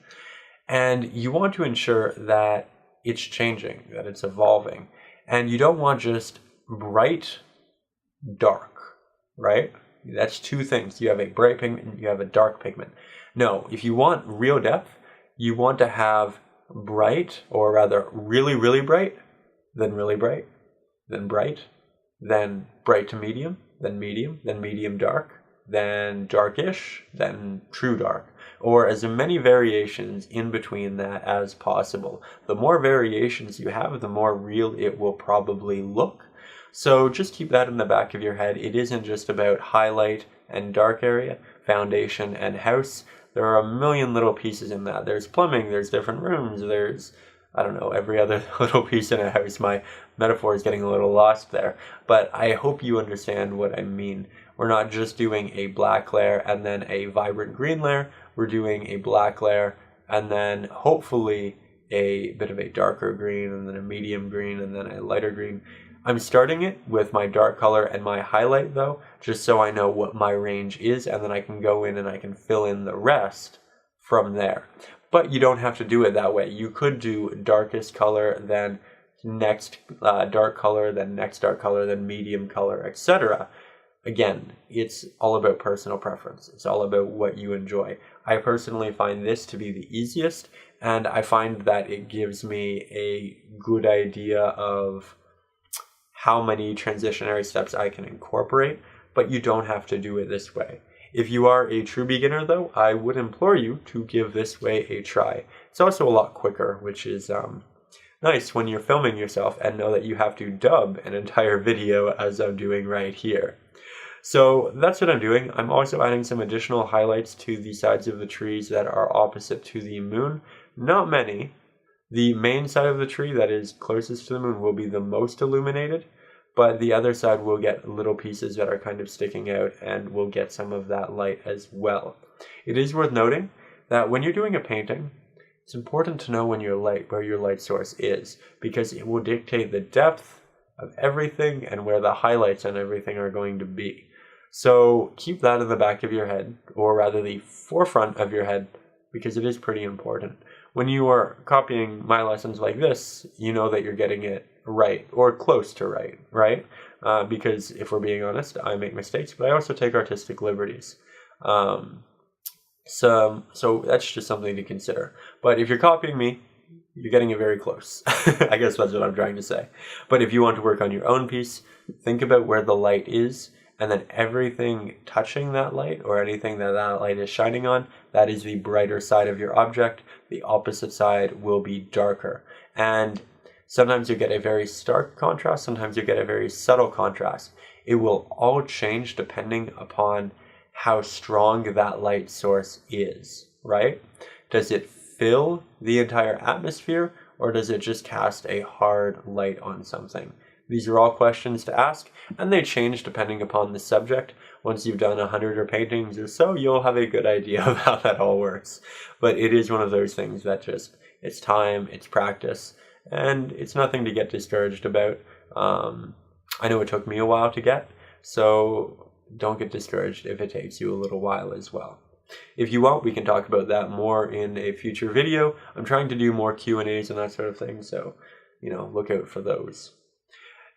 And you want to ensure that it's changing, that it's evolving. And you don't want just bright, dark, right? That's two things. You have a bright pigment, you have a dark pigment. No, if you want real depth, you want to have bright, or rather really, really bright, then really bright, then bright, then bright to medium, then medium dark, then darkish, then true dark, or as many variations in between that as possible. The more variations you have, the more real it will probably look. So just keep that in the back of your head. It isn't just about highlight and dark area, foundation and house. There are a million little pieces in that. There's plumbing, there's different rooms, there's, I don't know, every other little piece in a house. My metaphor is getting a little lost there, but I hope you understand what I mean. We're not just doing a black layer and then a vibrant green layer. We're doing a black layer and then hopefully a bit of a darker green and then a medium green and then a lighter green. I'm starting it with my dark color and my highlight though, just so I know what my range is, and then I can go in and I can fill in the rest from there. But you don't have to do it that way. You could do darkest color, then next dark color, then next dark color, then medium color, etc. Again, it's all about personal preference. It's all about what you enjoy. I personally find this to be the easiest, and I find that it gives me a good idea of how many transitionary steps I can incorporate, but you don't have to do it this way. If you are a true beginner though, I would implore you to give this way a try. It's also a lot quicker, which is nice when you're filming yourself and know that you have to dub an entire video as I'm doing right here. So that's what I'm doing. I'm also adding some additional highlights to the sides of the trees that are opposite to the moon. Not many. The main side of the tree that is closest to the moon will be the most illuminated, but the other side will get little pieces that are kind of sticking out and will get some of that light as well. It is worth noting that when you're doing a painting, it's important to know where your light source is, because it will dictate the depth of everything and where the highlights on everything are going to be. So keep that in the back of your head, or rather the forefront of your head, because it is pretty important. When you are copying my lessons like this, you know that you're getting it right, or close to right? Because if we're being honest, I make mistakes, but I also take artistic liberties. So that's just something to consider. But if you're copying me, you're getting it very close. I guess that's what I'm trying to say. But if you want to work on your own piece, think about where the light is, and then everything touching that light, or anything that light is shining on, that is the brighter side of your object. The opposite side will be darker. And sometimes you get a very stark contrast, sometimes you get a very subtle contrast. It will all change depending upon how strong that light source is, right? Does it fill the entire atmosphere, or does it just cast a hard light on something? These are all questions to ask, and they change depending upon the subject. Once you've done 100 paintings or so, you'll have a good idea of how that all works. But it is one of those things that just, it's time, it's practice, and it's nothing to get discouraged about. I know it took me a while to get, so don't get discouraged if it takes you a little while as well. If you want, we can talk about that more in a future video. I'm trying to do more Q&As and that sort of thing, so, look out for those.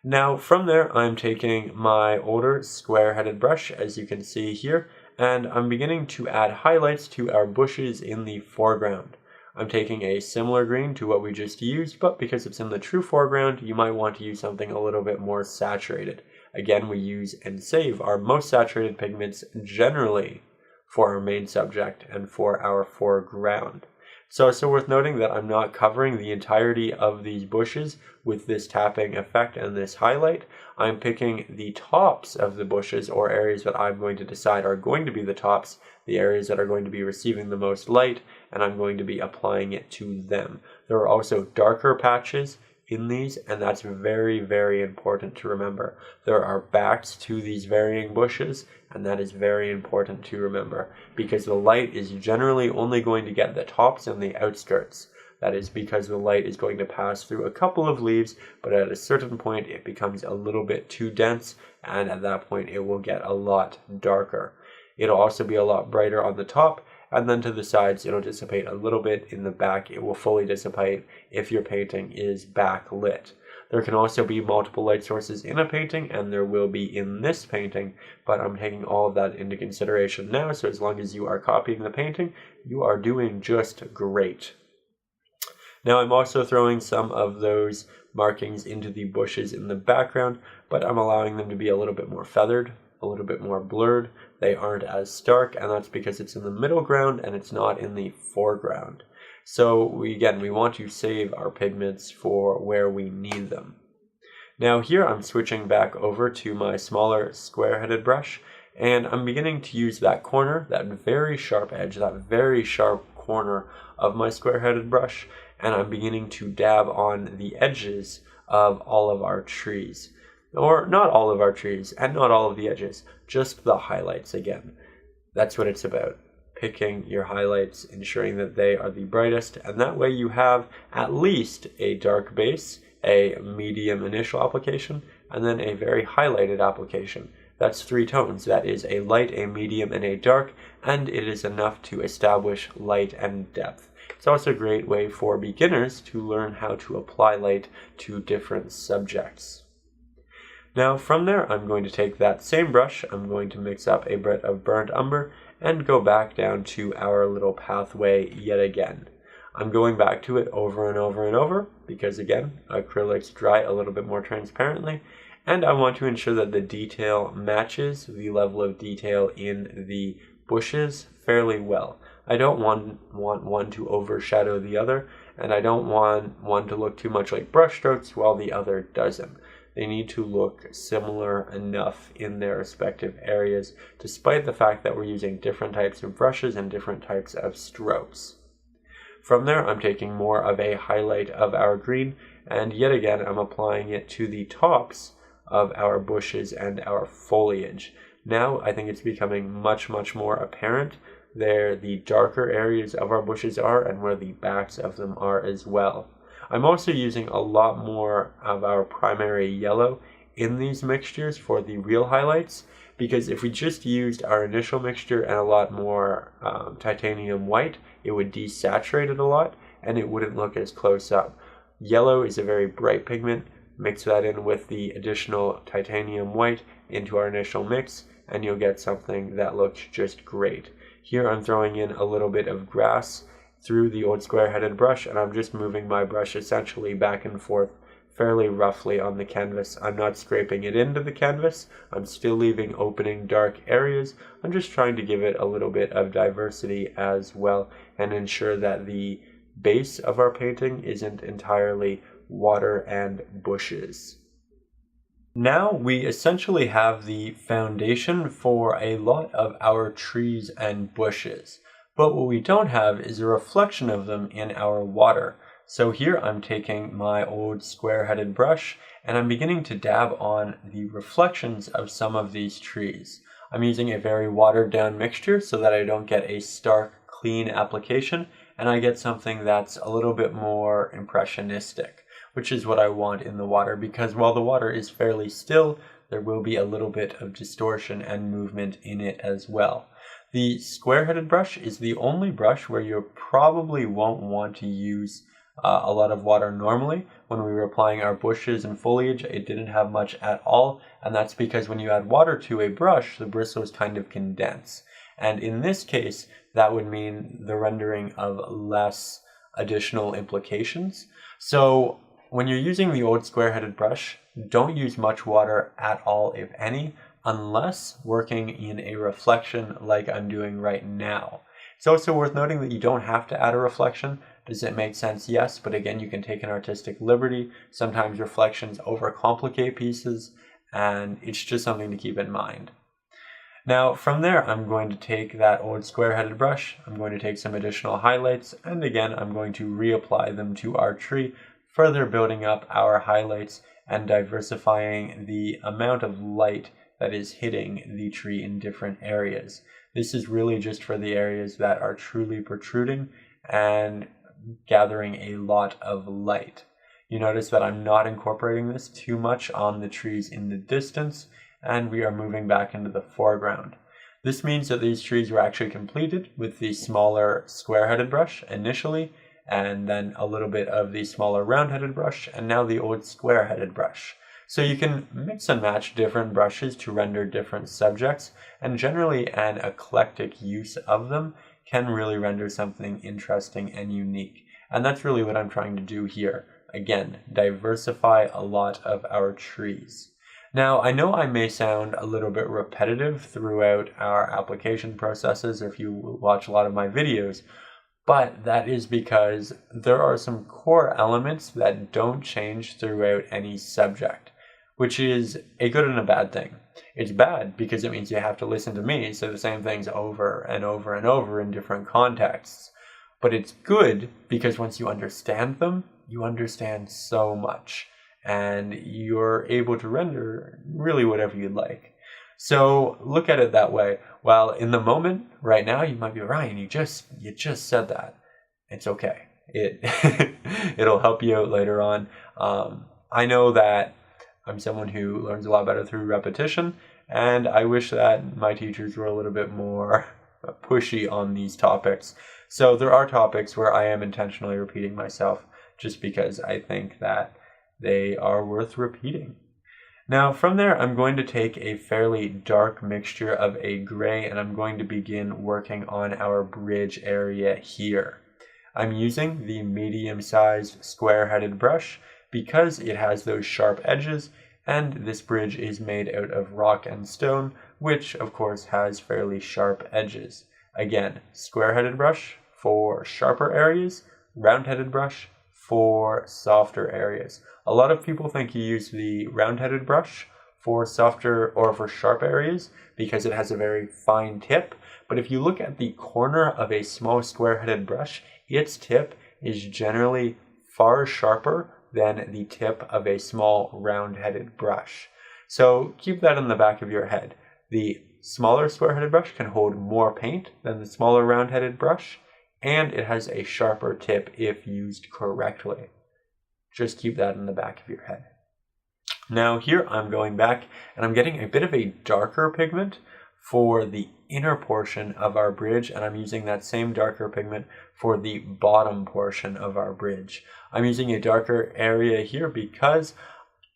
Now, from there, I'm taking my older square-headed brush, as you can see here, And I'm beginning to add highlights to our bushes in the foreground. I'm taking a similar green to what we just used, but because it's in the true foreground, you might want to use something a little bit more saturated. Again, we use and save our most saturated pigments generally for our main subject and for our foreground. So it's also worth noting that I'm not covering the entirety of these bushes with this tapping effect and this highlight. I'm picking the tops of the bushes, or areas that I'm going to decide are going to be the tops, the areas that are going to be receiving the most light, and I'm going to be applying it to them. There are also darker patches in these, and that's very, very important to remember. There are backs to these varying bushes, and that is very important to remember, because the light is generally only going to get the tops and the outskirts. That is because the light is going to pass through a couple of leaves, but at a certain point it becomes a little bit too dense, and at that point it will get a lot darker. It'll also be a lot brighter on the top, and then to the sides it'll dissipate a little bit. In the back it will fully dissipate if your painting is backlit. There can also be multiple light sources in a painting, and there will be in this painting, but I'm taking all of that into consideration now, so as long as you are copying the painting, you are doing just great. Now I'm also throwing some of those markings into the bushes in the background, but I'm allowing them to be a little bit more feathered, a little bit more blurred. They aren't as stark, and that's because it's in the middle ground and it's not in the foreground. So we want to save our pigments for where we need them. Now here I'm switching back over to my smaller square-headed brush, and I'm beginning to use that corner, that very sharp edge, that very sharp corner of my square-headed brush, and I'm beginning to dab on the edges of all of our trees. Or not all of our trees, and not all of the edges, just the highlights again. That's what it's about. Picking your highlights, ensuring that they are the brightest, and that way you have at least a dark base, a medium initial application, and then a very highlighted application. That's 3 tones. That is a light, a medium, and a dark, and it is enough to establish light and depth. It's also a great way for beginners to learn how to apply light to different subjects. Now from there, I'm going to take that same brush, I'm going to mix up a bit of burnt umber, and go back down to our little pathway yet again. I'm going back to it over and over and over, because again, acrylics dry a little bit more transparently, and I want to ensure that the detail matches the level of detail in the bushes fairly well. I don't want one to overshadow the other, and I don't want one to look too much like brush strokes while the other doesn't. They need to look similar enough in their respective areas, despite the fact that we're using different types of brushes and different types of strokes. From there, I'm taking more of a highlight of our green, and yet again, I'm applying it to the tops of our bushes and our foliage. Now, I think it's becoming much more apparent where the darker areas of our bushes are and where the backs of them are as well. I'm also using a lot more of our primary yellow in these mixtures for the real highlights, because if we just used our initial mixture and a lot more titanium white, it would desaturate it a lot and it wouldn't look as close up. Yellow is a very bright pigment. Mix that in with the additional titanium white into our initial mix, and you'll get something that looks just great. Here I'm throwing in a little bit of grass through the old square-headed brush, and I'm just moving my brush essentially back and forth fairly roughly on the canvas. I'm not scraping it into the canvas. I'm still leaving opening dark areas. I'm just trying to give it a little bit of diversity as well and ensure that the base of our painting isn't entirely water and bushes. Now we essentially have the foundation for a lot of our trees and bushes. But what we don't have is a reflection of them in our water. So here I'm taking my old square-headed brush and I'm beginning to dab on the reflections of some of these trees. I'm using a very watered down mixture so that I don't get a stark, clean application, and I get something that's a little bit more impressionistic, which is what I want in the water, because while the water is fairly still, there will be a little bit of distortion and movement in it as well. The square-headed brush is the only brush where you probably won't want to use a lot of water normally. When we were applying our bushes and foliage, it didn't have much at all, and that's because when you add water to a brush, the bristles kind of condense. And in this case, that would mean the rendering of less additional implications. So when you're using the old square-headed brush, don't use much water at all, if any, unless working in a reflection like I'm doing right now. It's also worth noting that you don't have to add a reflection. Does it make sense? Yes, but again, you can take an artistic liberty. Sometimes reflections overcomplicate pieces, and it's just something to keep in mind. Now from there, I'm going to take that old square-headed brush, I'm going to take some additional highlights, and again, I'm going to reapply them to our tree, further building up our highlights and diversifying the amount of light that is hitting the tree in different areas. This is really just for the areas that are truly protruding and gathering a lot of light. You notice that I'm not incorporating this too much on the trees in the distance, and we are moving back into the foreground. This means that these trees were actually completed with the smaller square-headed brush initially, and then a little bit of the smaller round-headed brush, and now the old square-headed brush. So you can mix and match different brushes to render different subjects, and generally an eclectic use of them can really render something interesting and unique. And that's really what I'm trying to do here. Again, diversify a lot of our trees. Now, I know I may sound a little bit repetitive throughout our application processes, or if you watch a lot of my videos, but that is because there are some core elements that don't change throughout any subject, which is a good and a bad thing. It's bad because it means you have to listen to me say the same things over and over and over in different contexts. But it's good because once you understand them, you understand so much, and you're able to render really whatever you'd like. So look at it that way. While in the moment, right now, you might be, Ryan, you just said that. It's okay. It'll help you out later on. I know that I'm someone who learns a lot better through repetition, and I wish that my teachers were a little bit more pushy on these topics. So there are topics where I am intentionally repeating myself just because I think that they are worth repeating. Now from there, I'm going to take a fairly dark mixture of a gray, and I'm going to begin working on our bridge area here. I'm using the medium-sized square-headed brush because it has those sharp edges, and this bridge is made out of rock and stone, which of course has fairly sharp edges. Again, square-headed brush for sharper areas, round-headed brush for softer areas. A lot of people think you use the round-headed brush for softer or for sharp areas because it has a very fine tip, but if you look at the corner of a small square-headed brush, its tip is generally far sharper than the tip of a small round-headed brush. So keep that in the back of your head. The smaller square-headed brush can hold more paint than the smaller round-headed brush, and it has a sharper tip if used correctly. Just keep that in the back of your head. Now here I'm going back and I'm getting a bit of a darker pigment for the inner portion of our bridge, and I'm using that same darker pigment for the bottom portion of our bridge. I'm using a darker area here because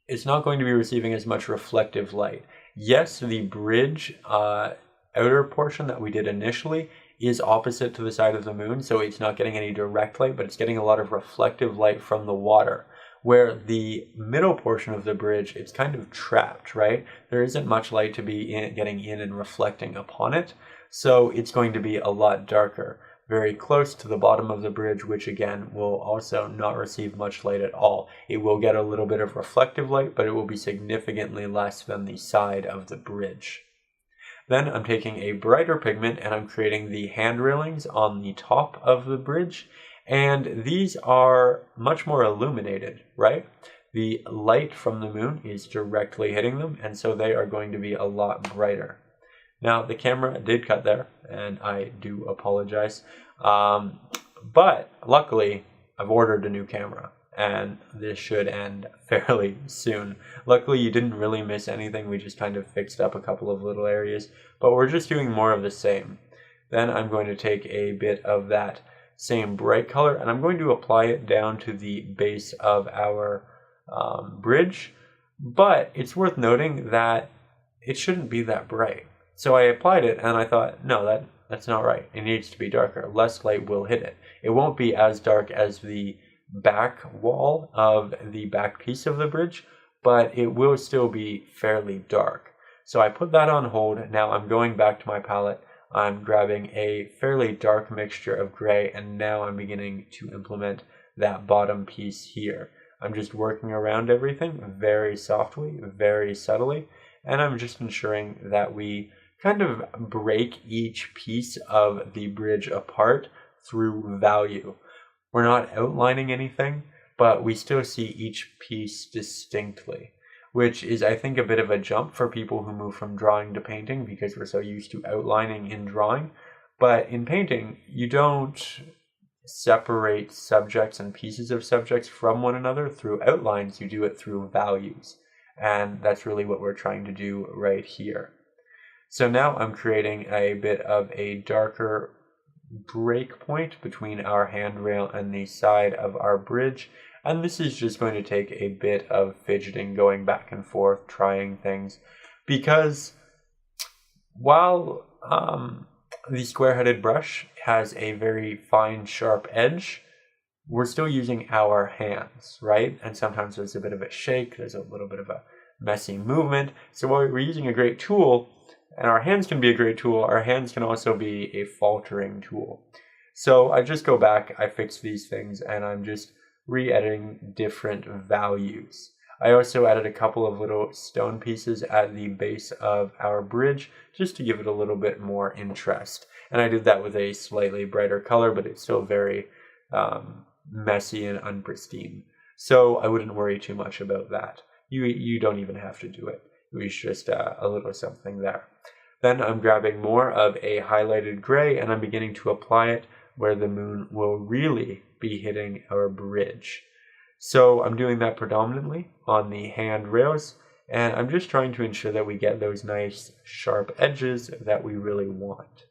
it's not going to be receiving as much reflective light. Yes, the bridge outer portion that we did initially is opposite to the side of the moon, so it's not getting any direct light, but it's getting a lot of reflective light from the water. Where the middle portion of the bridge, it's kind of trapped, right? There isn't much light to be getting in and reflecting upon it, so it's going to be a lot darker, very close to the bottom of the bridge, which again will also not receive much light at all. It will get a little bit of reflective light, but it will be significantly less than the side of the bridge. Then I'm taking a brighter pigment and I'm creating the hand railings on the top of the bridge, and these are much more illuminated, right? The light from the moon is directly hitting them, and so they are going to be a lot brighter. Now, the camera did cut there, and I do apologize. But luckily, I've ordered a new camera, and this should end fairly soon. Luckily, you didn't really miss anything. We just kind of fixed up a couple of little areas, but we're just doing more of the same. Then I'm going to take a bit of that same bright color, and I'm going to apply it down to the base of our bridge, but it's worth noting that it shouldn't be that bright. So I applied it and I thought, no, that's not right. It needs to be darker. Less light will hit it. It won't be as dark as the back wall of the back piece of the bridge, but it will still be fairly dark. So I put that on hold. Now I'm going back to my palette. I'm grabbing a fairly dark mixture of gray, and now I'm beginning to implement that bottom piece here. I'm just working around everything very softly, very subtly, and I'm just ensuring that we kind of break each piece of the bridge apart through value. We're not outlining anything, but we still see each piece distinctly, which is, I think, a bit of a jump for people who move from drawing to painting because we're so used to outlining in drawing. But in painting, you don't separate subjects and pieces of subjects from one another through outlines. You do it through values. And that's really what we're trying to do right here. So now I'm creating a bit of a darker break point between our handrail and the side of our bridge, and this is just going to take a bit of fidgeting, going back and forth, trying things, because while the square-headed brush has a very fine, sharp edge, we're still using our hands, right? And sometimes there's a bit of a shake, there's a little bit of a messy movement. So while we're using a great tool, and our hands can be a great tool, our hands can also be a faltering tool. So I just go back, I fix these things, and I'm just re-editing different values. I also added a couple of little stone pieces at the base of our bridge just to give it a little bit more interest. And I did that with a slightly brighter color, but it's still very messy and unpristine. So I wouldn't worry too much about that. You don't even have to do it. It was just a little something there. Then I'm grabbing more of a highlighted gray and I'm beginning to apply it where the moon will really be hitting our bridge. So I'm doing that predominantly on the handrails, and I'm just trying to ensure that we get those nice sharp edges that we really want.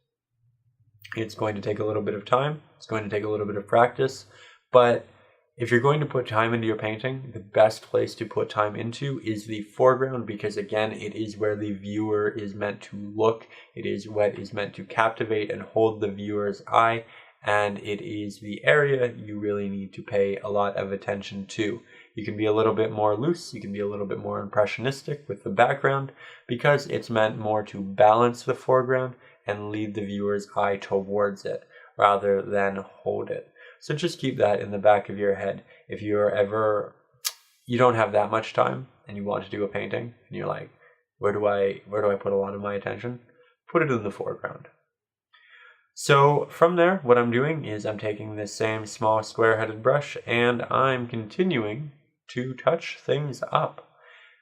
It's going to take a little bit of time, it's going to take a little bit of practice, but if you're going to put time into your painting, the best place to put time into is the foreground, because again, it is where the viewer is meant to look. It is what is meant to captivate and hold the viewer's eye, and it is the area you really need to pay a lot of attention to. You can be a little bit more loose, you can be a little bit more impressionistic with the background, because it's meant more to balance the foreground and lead the viewer's eye towards it, rather than hold it. So just keep that in the back of your head. If you don't have that much time and you want to do a painting and you're like, where do I put a lot of my attention? Put it in the foreground. So from there, what I'm doing is I'm taking this same small square-headed brush and I'm continuing to touch things up,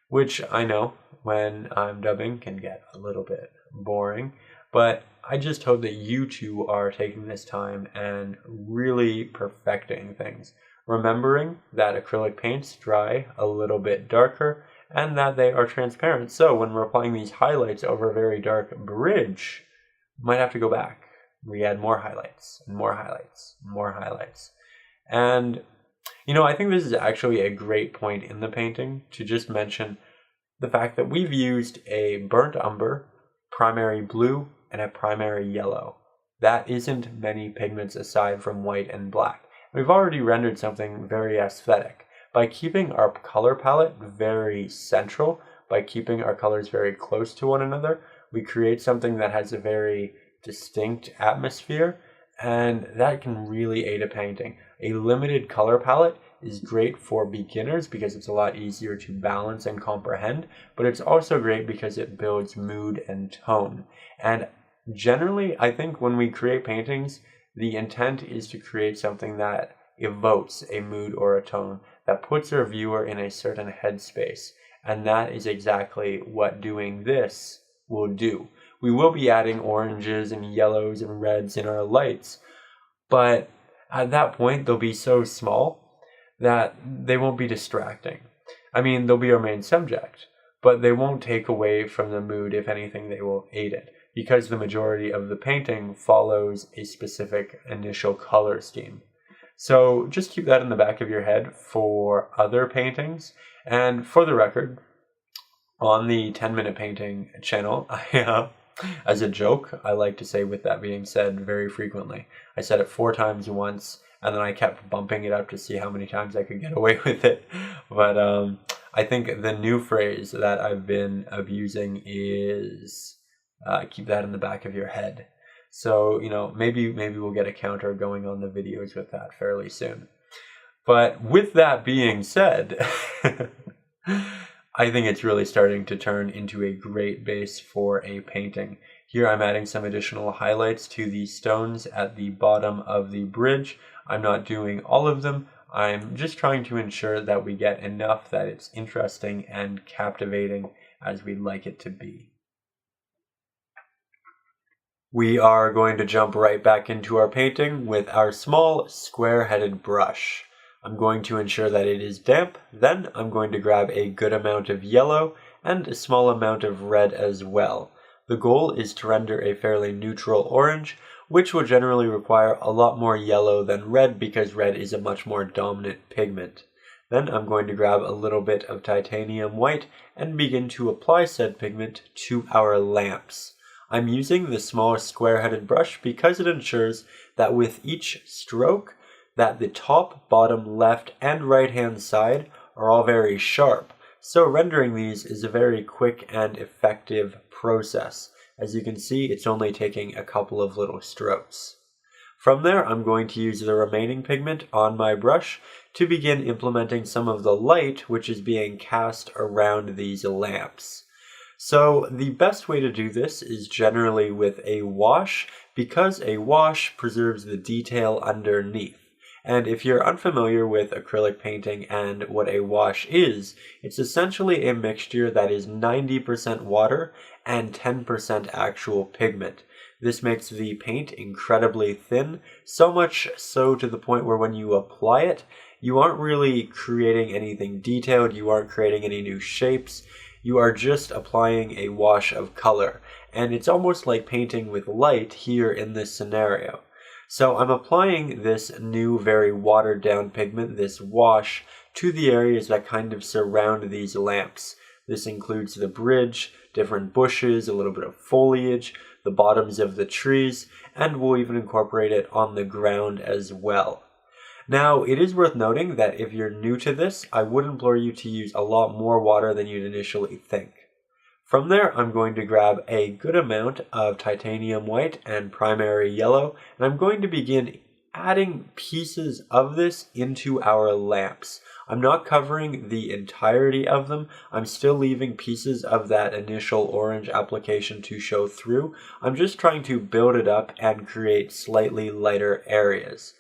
which I know when I'm dubbing can get a little bit boring, but I just hope that you two are taking this time and really perfecting things, remembering that acrylic paints dry a little bit darker and that they are transparent. So when we're applying these highlights over a very dark bridge, we might have to go back, re-add more highlights and more highlights and more highlights. And I think this is actually a great point in the painting to just mention the fact that we've used a burnt umber, primary blue, and a primary yellow. That isn't many pigments aside from white and black. We've already rendered something very aesthetic. By keeping our color palette very central, by keeping our colors very close to one another, we create something that has a very distinct atmosphere, and that can really aid a painting. A limited color palette is great for beginners because it's a lot easier to balance and comprehend, but it's also great because it builds mood and tone. And generally, I think when we create paintings, the intent is to create something that evokes a mood or a tone, that puts our viewer in a certain headspace. And that is exactly what doing this will do. We will be adding oranges and yellows and reds in our lights, but at that point, they'll be so small that they won't be distracting. I mean, they'll be our main subject, but they won't take away from the mood. If anything, they will aid it, because the majority of the painting follows a specific initial color scheme. So just keep that in the back of your head for other paintings. And for the record, on the 10-minute painting channel, As a joke, I like to say with that being said very frequently. I said it 4 times once, and then I kept bumping it up to see how many times I could get away with it. But I think the new phrase that I've been abusing is keep that in the back of your head. So, maybe we'll get a counter going on the videos with that fairly soon. But with that being said, I think it's really starting to turn into a great base for a painting. Here I'm adding some additional highlights to the stones at the bottom of the bridge. I'm not doing all of them. I'm just trying to ensure that we get enough that it's interesting and captivating as we'd like it to be. We are going to jump right back into our painting with our small square-headed brush. I'm going to ensure that it is damp, then I'm going to grab a good amount of yellow and a small amount of red as well. The goal is to render a fairly neutral orange, which will generally require a lot more yellow than red because red is a much more dominant pigment. Then I'm going to grab a little bit of titanium white and begin to apply said pigment to our lamps. I'm using the small square-headed brush because it ensures that with each stroke, that the top, bottom, left, and right-hand side are all very sharp. So rendering these is a very quick and effective process. As you can see, it's only taking a couple of little strokes. From there, I'm going to use the remaining pigment on my brush to begin implementing some of the light which is being cast around these lamps. So the best way to do this is generally with a wash, because a wash preserves the detail underneath. And if you're unfamiliar with acrylic painting and what a wash is, it's essentially a mixture that is 90% water and 10% actual pigment. This makes the paint incredibly thin, so much so to the point where when you apply it, you aren't really creating anything detailed, you aren't creating any new shapes. You are just applying a wash of color, and it's almost like painting with light here in this scenario. So I'm applying this new very watered down pigment, this wash, to the areas that kind of surround these lamps. This includes the bridge, different bushes, a little bit of foliage, the bottoms of the trees, and we'll even incorporate it on the ground as well. Now, it is worth noting that if you're new to this, I would implore you to use a lot more water than you'd initially think. From there, I'm going to grab a good amount of titanium white and primary yellow, and I'm going to begin adding pieces of this into our lamps. I'm not covering the entirety of them. I'm still leaving pieces of that initial orange application to show through. I'm just trying to build it up and create slightly lighter areas.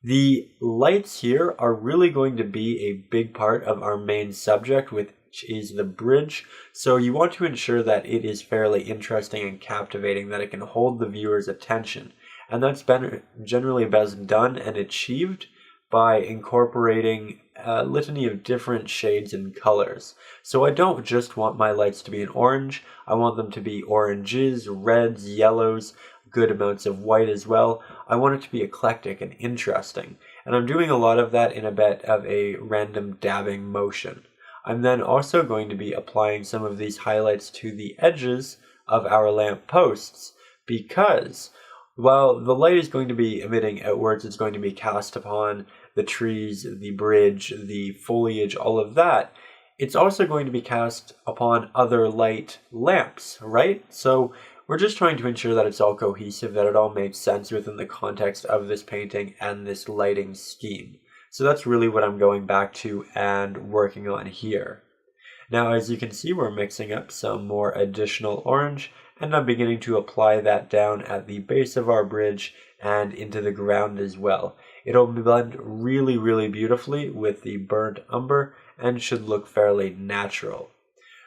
The lights here are really going to be a big part of our main subject, which is the bridge. So you want to ensure that it is fairly interesting and captivating, that it can hold the viewer's attention. And that's been generally best done and achieved by incorporating a litany of different shades and colors. So I don't just want my lights to be an orange, I want them to be oranges, reds, yellows, good amounts of white as well. I want it to be eclectic and interesting, and I'm doing a lot of that in a bit of a random dabbing motion. I'm then also going to be applying some of these highlights to the edges of our lamp posts, because while the light is going to be emitting outwards, it's going to be cast upon the trees, the bridge, the foliage, all of that. It's also going to be cast upon other light lamps, right? So we're just trying to ensure that it's all cohesive, that it all makes sense within the context of this painting and this lighting scheme. So that's really what I'm going back to and working on here. Now, as you can see, we're mixing up some more additional orange, and I'm beginning to apply that down at the base of our bridge and into the ground as well. It'll blend really, really beautifully with the burnt umber and should look fairly natural.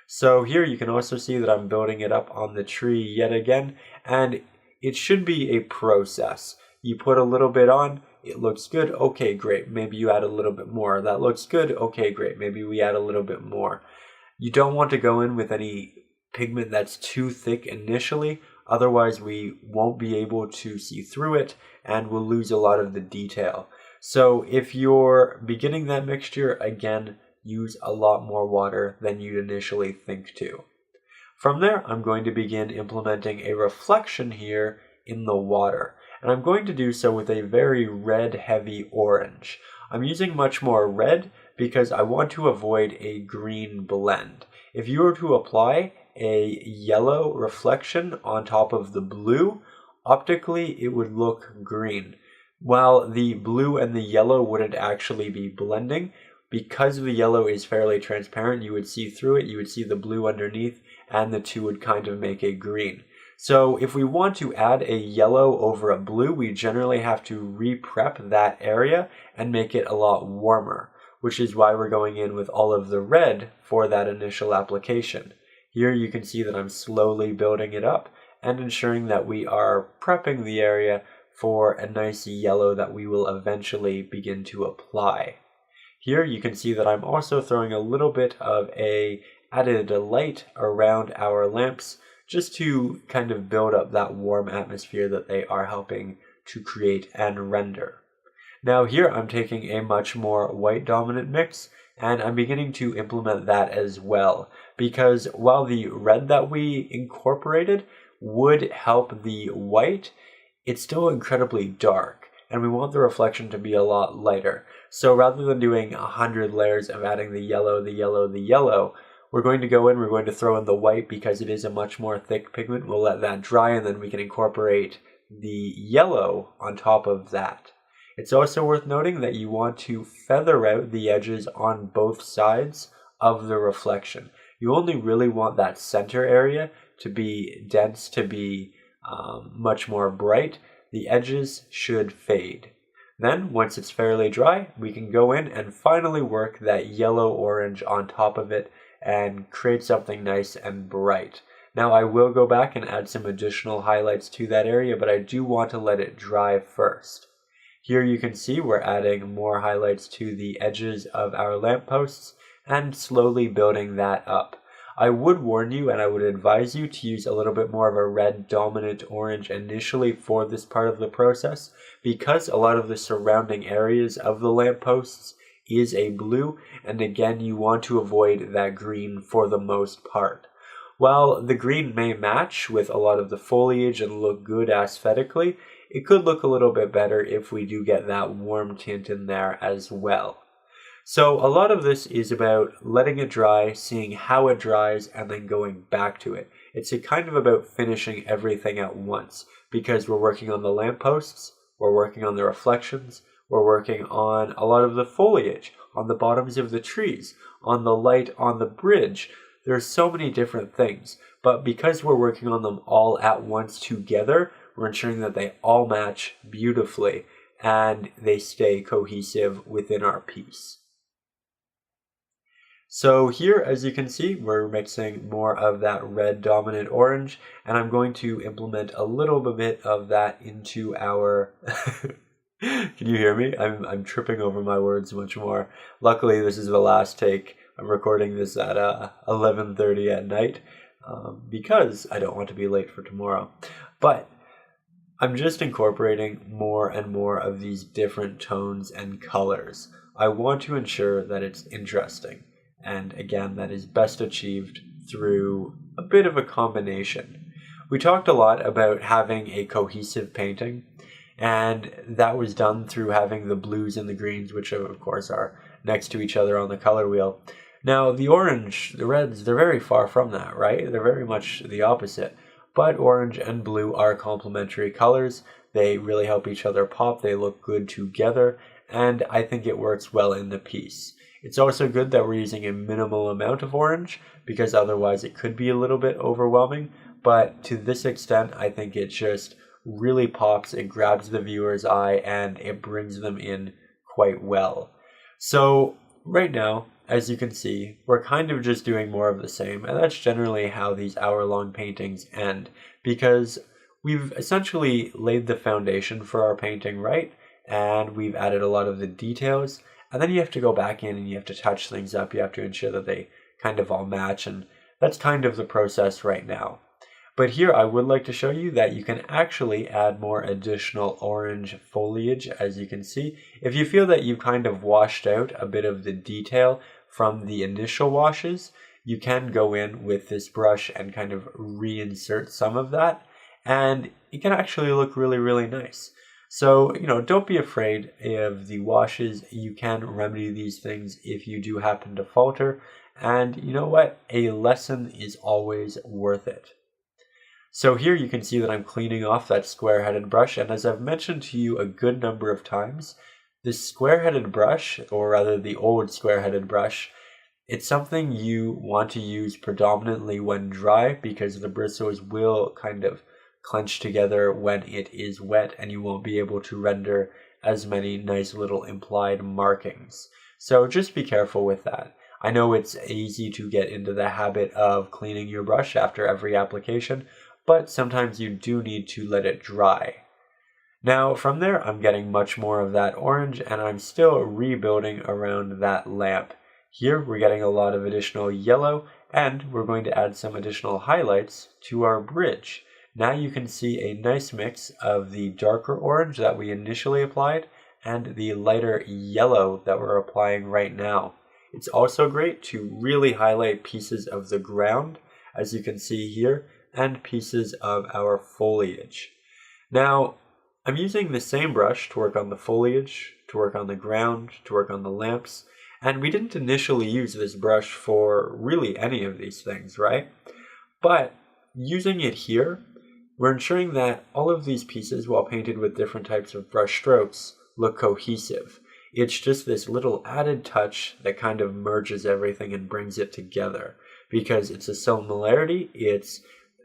So here you can also see that I'm building it up on the tree yet again, and it should be a process. You put a little bit on, it looks good, okay, great, maybe you add a little bit more. That looks good, okay, great, maybe we add a little bit more. You don't want to go in with any pigment that's too thick initially, otherwise we won't be able to see through it and we'll lose a lot of the detail. So if you're beginning that mixture, again, use a lot more water than you'd initially think to. From there, I'm going to begin implementing a reflection here in the water. And I'm going to do so with a very red heavy orange. I'm using much more red because I want to avoid a green blend. If you were to apply a yellow reflection on top of the blue, optically it would look green. While the blue and the yellow wouldn't actually be blending, because the yellow is fairly transparent, you would see through it, you would see the blue underneath, and the two would kind of make a green. So if we want to add a yellow over a blue, we generally have to re-prep that area and make it a lot warmer, which is why we're going in with all of the red for that initial application. Here you can see that I'm slowly building it up and ensuring that we are prepping the area for a nice yellow that we will eventually begin to apply. Here you can see that I'm also throwing a little bit of a added light around our lamps just to kind of build up that warm atmosphere that they are helping to create and render. Now here I'm taking a much more white dominant mix and I'm beginning to implement that as well, because while the red that we incorporated would help the white, it's still incredibly dark and we want the reflection to be a lot lighter. So rather than doing 100 layers of adding the yellow, the yellow, the yellow, we're going to go in, we're going to throw in the white because it is a much more thick pigment. We'll let that dry and then we can incorporate the yellow on top of that. It's also worth noting that you want to feather out the edges on both sides of the reflection. You only really want that center area to be dense, to be much more bright. The edges should fade. Then, once it's fairly dry, we can go in and finally work that yellow-orange on top of it and create something nice and bright. Now, I will go back and add some additional highlights to that area, but I do want to let it dry first. Here you can see we're adding more highlights to the edges of our lampposts and slowly building that up. I would warn you and I would advise you to use a little bit more of a red dominant orange initially for this part of the process, because a lot of the surrounding areas of the lampposts is a blue, and again you want to avoid that green for the most part. While the green may match with a lot of the foliage and look good aesthetically, it could look a little bit better if we do get that warm tint in there as well. So a lot of this is about letting it dry, seeing how it dries, and then going back to it. It's kind of about finishing everything at once, because we're working on the lampposts, we're working on the reflections, we're working on a lot of the foliage, on the bottoms of the trees, on the light on the bridge. There's so many different things, but because we're working on them all at once together, we're ensuring that they all match beautifully and they stay cohesive within our piece. So here, as you can see, we're mixing more of that red dominant orange, and I'm going to implement a little bit of that into our... Can you hear me? I'm tripping over my words much more. Luckily, this is the last take. I'm recording this at 11:30 at night because I don't want to be late for tomorrow. But I'm just incorporating more and more of these different tones and colors. I want to ensure that it's interesting. And again, that is best achieved through a bit of a combination. We talked a lot about having a cohesive painting, and that was done through having the blues and the greens, which of course are next to each other on the color wheel. Now, the orange, the reds, they're very far from that, right? They're very much the opposite. But orange and blue are complementary colors. They really help each other pop. They look good together, and I think it works well in the piece. It's also good that we're using a minimal amount of orange, because otherwise it could be a little bit overwhelming. But to this extent, I think it just really pops, it grabs the viewer's eye, and it brings them in quite well. So right now, as you can see, we're kind of just doing more of the same, and that's generally how these hour-long paintings end, because we've essentially laid the foundation for our painting right, and we've added a lot of the details, and then you have to go back in and you have to touch things up, you have to ensure that they kind of all match, and that's kind of the process right now. But here I would like to show you that you can actually add more additional orange foliage, as you can see. If you feel that you've kind of washed out a bit of the detail from the initial washes, you can go in with this brush and kind of reinsert some of that, and it can actually look really, really nice. So, don't be afraid of the washes. You can remedy these things if you do happen to falter. And you know what? A lesson is always worth it. So here you can see that I'm cleaning off that square-headed brush. And as I've mentioned to you a good number of times, this square-headed brush, or rather the old square-headed brush, it's something you want to use predominantly when dry because the bristles will kind of clench together when it is wet and you won't be able to render as many nice little implied markings. So just be careful with that. I know it's easy to get into the habit of cleaning your brush after every application, but sometimes you do need to let it dry. Now from there, I'm getting much more of that orange and I'm still rebuilding around that lamp. Here we're getting a lot of additional yellow and we're going to add some additional highlights to our bridge. Now you can see a nice mix of the darker orange that we initially applied and the lighter yellow that we're applying right now. It's also great to really highlight pieces of the ground, as you can see here, and pieces of our foliage. Now, I'm using the same brush to work on the foliage, to work on the ground, to work on the lamps, and we didn't initially use this brush for really any of these things, right? But using it here, we're ensuring that all of these pieces, while painted with different types of brush strokes, look cohesive. It's just this little added touch that kind of merges everything and brings it together. Because it's a similarity, it's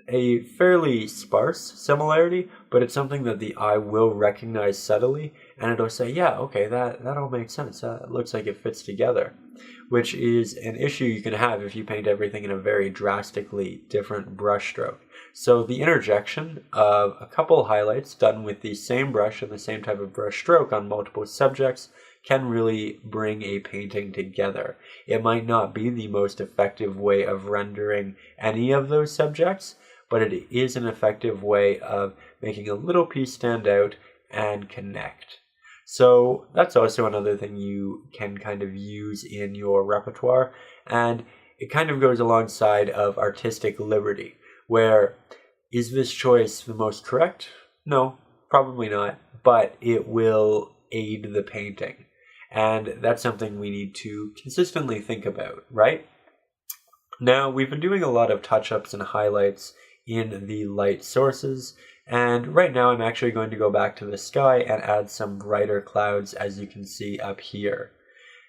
a fairly sparse similarity, but it's something that the eye will recognize subtly, and it'll say, yeah, okay, that all makes sense. It looks like it fits together, which is an issue you can have if you paint everything in a very drastically different brush stroke. So the interjection of a couple highlights done with the same brush and the same type of brush stroke on multiple subjects can really bring a painting together. It might not be the most effective way of rendering any of those subjects, but it is an effective way of making a little piece stand out and connect. So that's also another thing you can kind of use in your repertoire, and it kind of goes alongside of artistic liberty, where is this choice the most correct? No, probably not, but it will aid the painting. And that's something we need to consistently think about, right? Now, we've been doing a lot of touch-ups and highlights in the light sources, and right now I'm actually going to go back to the sky and add some brighter clouds, as you can see up here.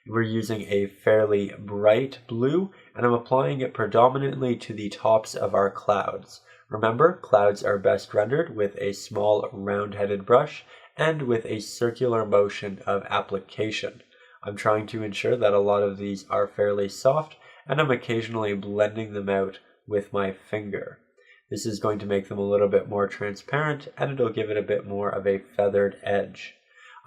We're using a fairly bright blue, and I'm applying it predominantly to the tops of our clouds. Remember, clouds are best rendered with a small round-headed brush and with a circular motion of application. I'm trying to ensure that a lot of these are fairly soft, and I'm occasionally blending them out with my finger. This is going to make them a little bit more transparent, and it'll give it a bit more of a feathered edge.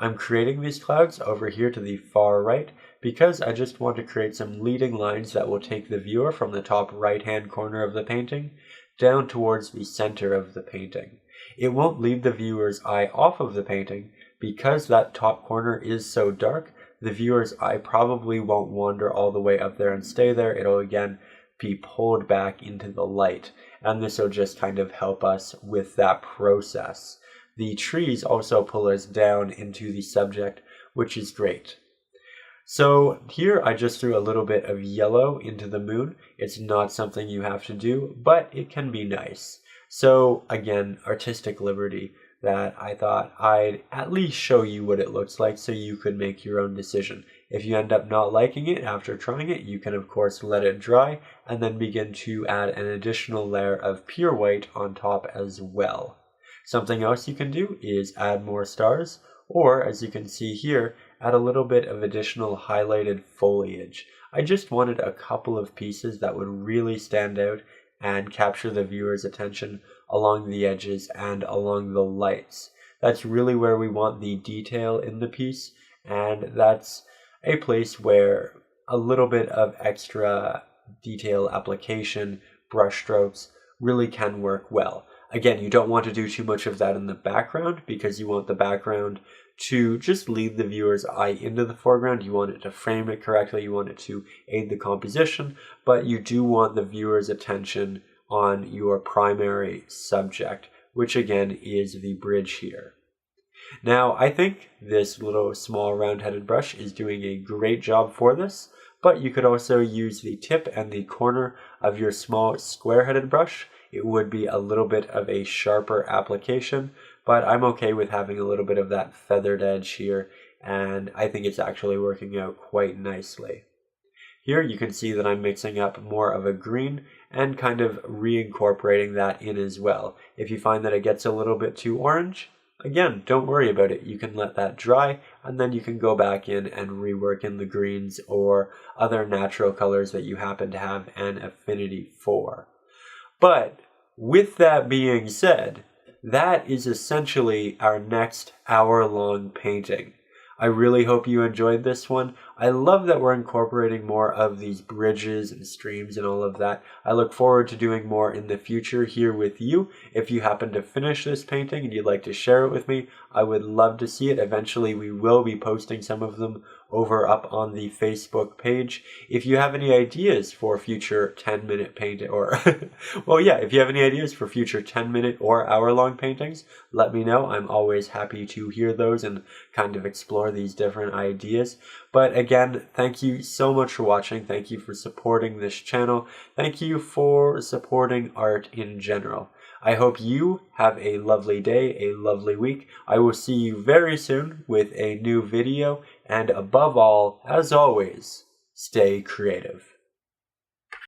I'm creating these clouds over here to the far right because I just want to create some leading lines that will take the viewer from the top right-hand corner of the painting down towards the center of the painting. It won't lead the viewer's eye off of the painting because that top corner is so dark. The viewer's eye probably won't wander all the way up there and stay there. It'll again be pulled back into the light, and this will just kind of help us with that process. The trees also pull us down into the subject, which is great. So here I just threw a little bit of yellow into the moon. It's not something you have to do, but it can be nice. So again, artistic liberty that I thought I'd at least show you what it looks like so you could make your own decision. If you end up not liking it after trying it, you can of course let it dry and then begin to add an additional layer of pure white on top as well. Something else you can do is add more stars, or as you can see here, add a little bit of additional highlighted foliage. I just wanted a couple of pieces that would really stand out and capture the viewer's attention along the edges and along the lights. That's really where we want the detail in the piece, and that's a place where a little bit of extra detail application, brush strokes, really can work well. Again, you don't want to do too much of that in the background because you want the background to just lead the viewer's eye into the foreground. You want it to frame it correctly, you want it to aid the composition, but you do want the viewer's attention on your primary subject, which again is the bridge here. Now, I think this little small round-headed brush is doing a great job for this, but you could also use the tip and the corner of your small square-headed brush. It would be a little bit of a sharper application, but I'm okay with having a little bit of that feathered edge here, and I think it's actually working out quite nicely. Here you can see that I'm mixing up more of a green and kind of reincorporating that in as well. If you find that it gets a little bit too orange, again, don't worry about it. You can let that dry, and then you can go back in and rework in the greens or other natural colors that you happen to have an affinity for. But with that being said, that is essentially our next hour-long painting. I really hope you enjoyed this one. I love that we're incorporating more of these bridges and streams and all of that. I look forward to doing more in the future here with you. If you happen to finish this painting and you'd like to share it with me, I would love to see it. Eventually we will be posting some of them over up on the Facebook page. If you have any ideas for future 10-minute painting, or well, yeah, if you have any ideas for future 10-minute or hour-long paintings, let me know. I'm always happy to hear those and kind of explore these different ideas. But again, thank you so much for watching. Thank you for supporting this channel. Thank you for supporting art in general. I hope you have a lovely day, a lovely week. I will see you very soon with a new video. And above all, as always, stay creative.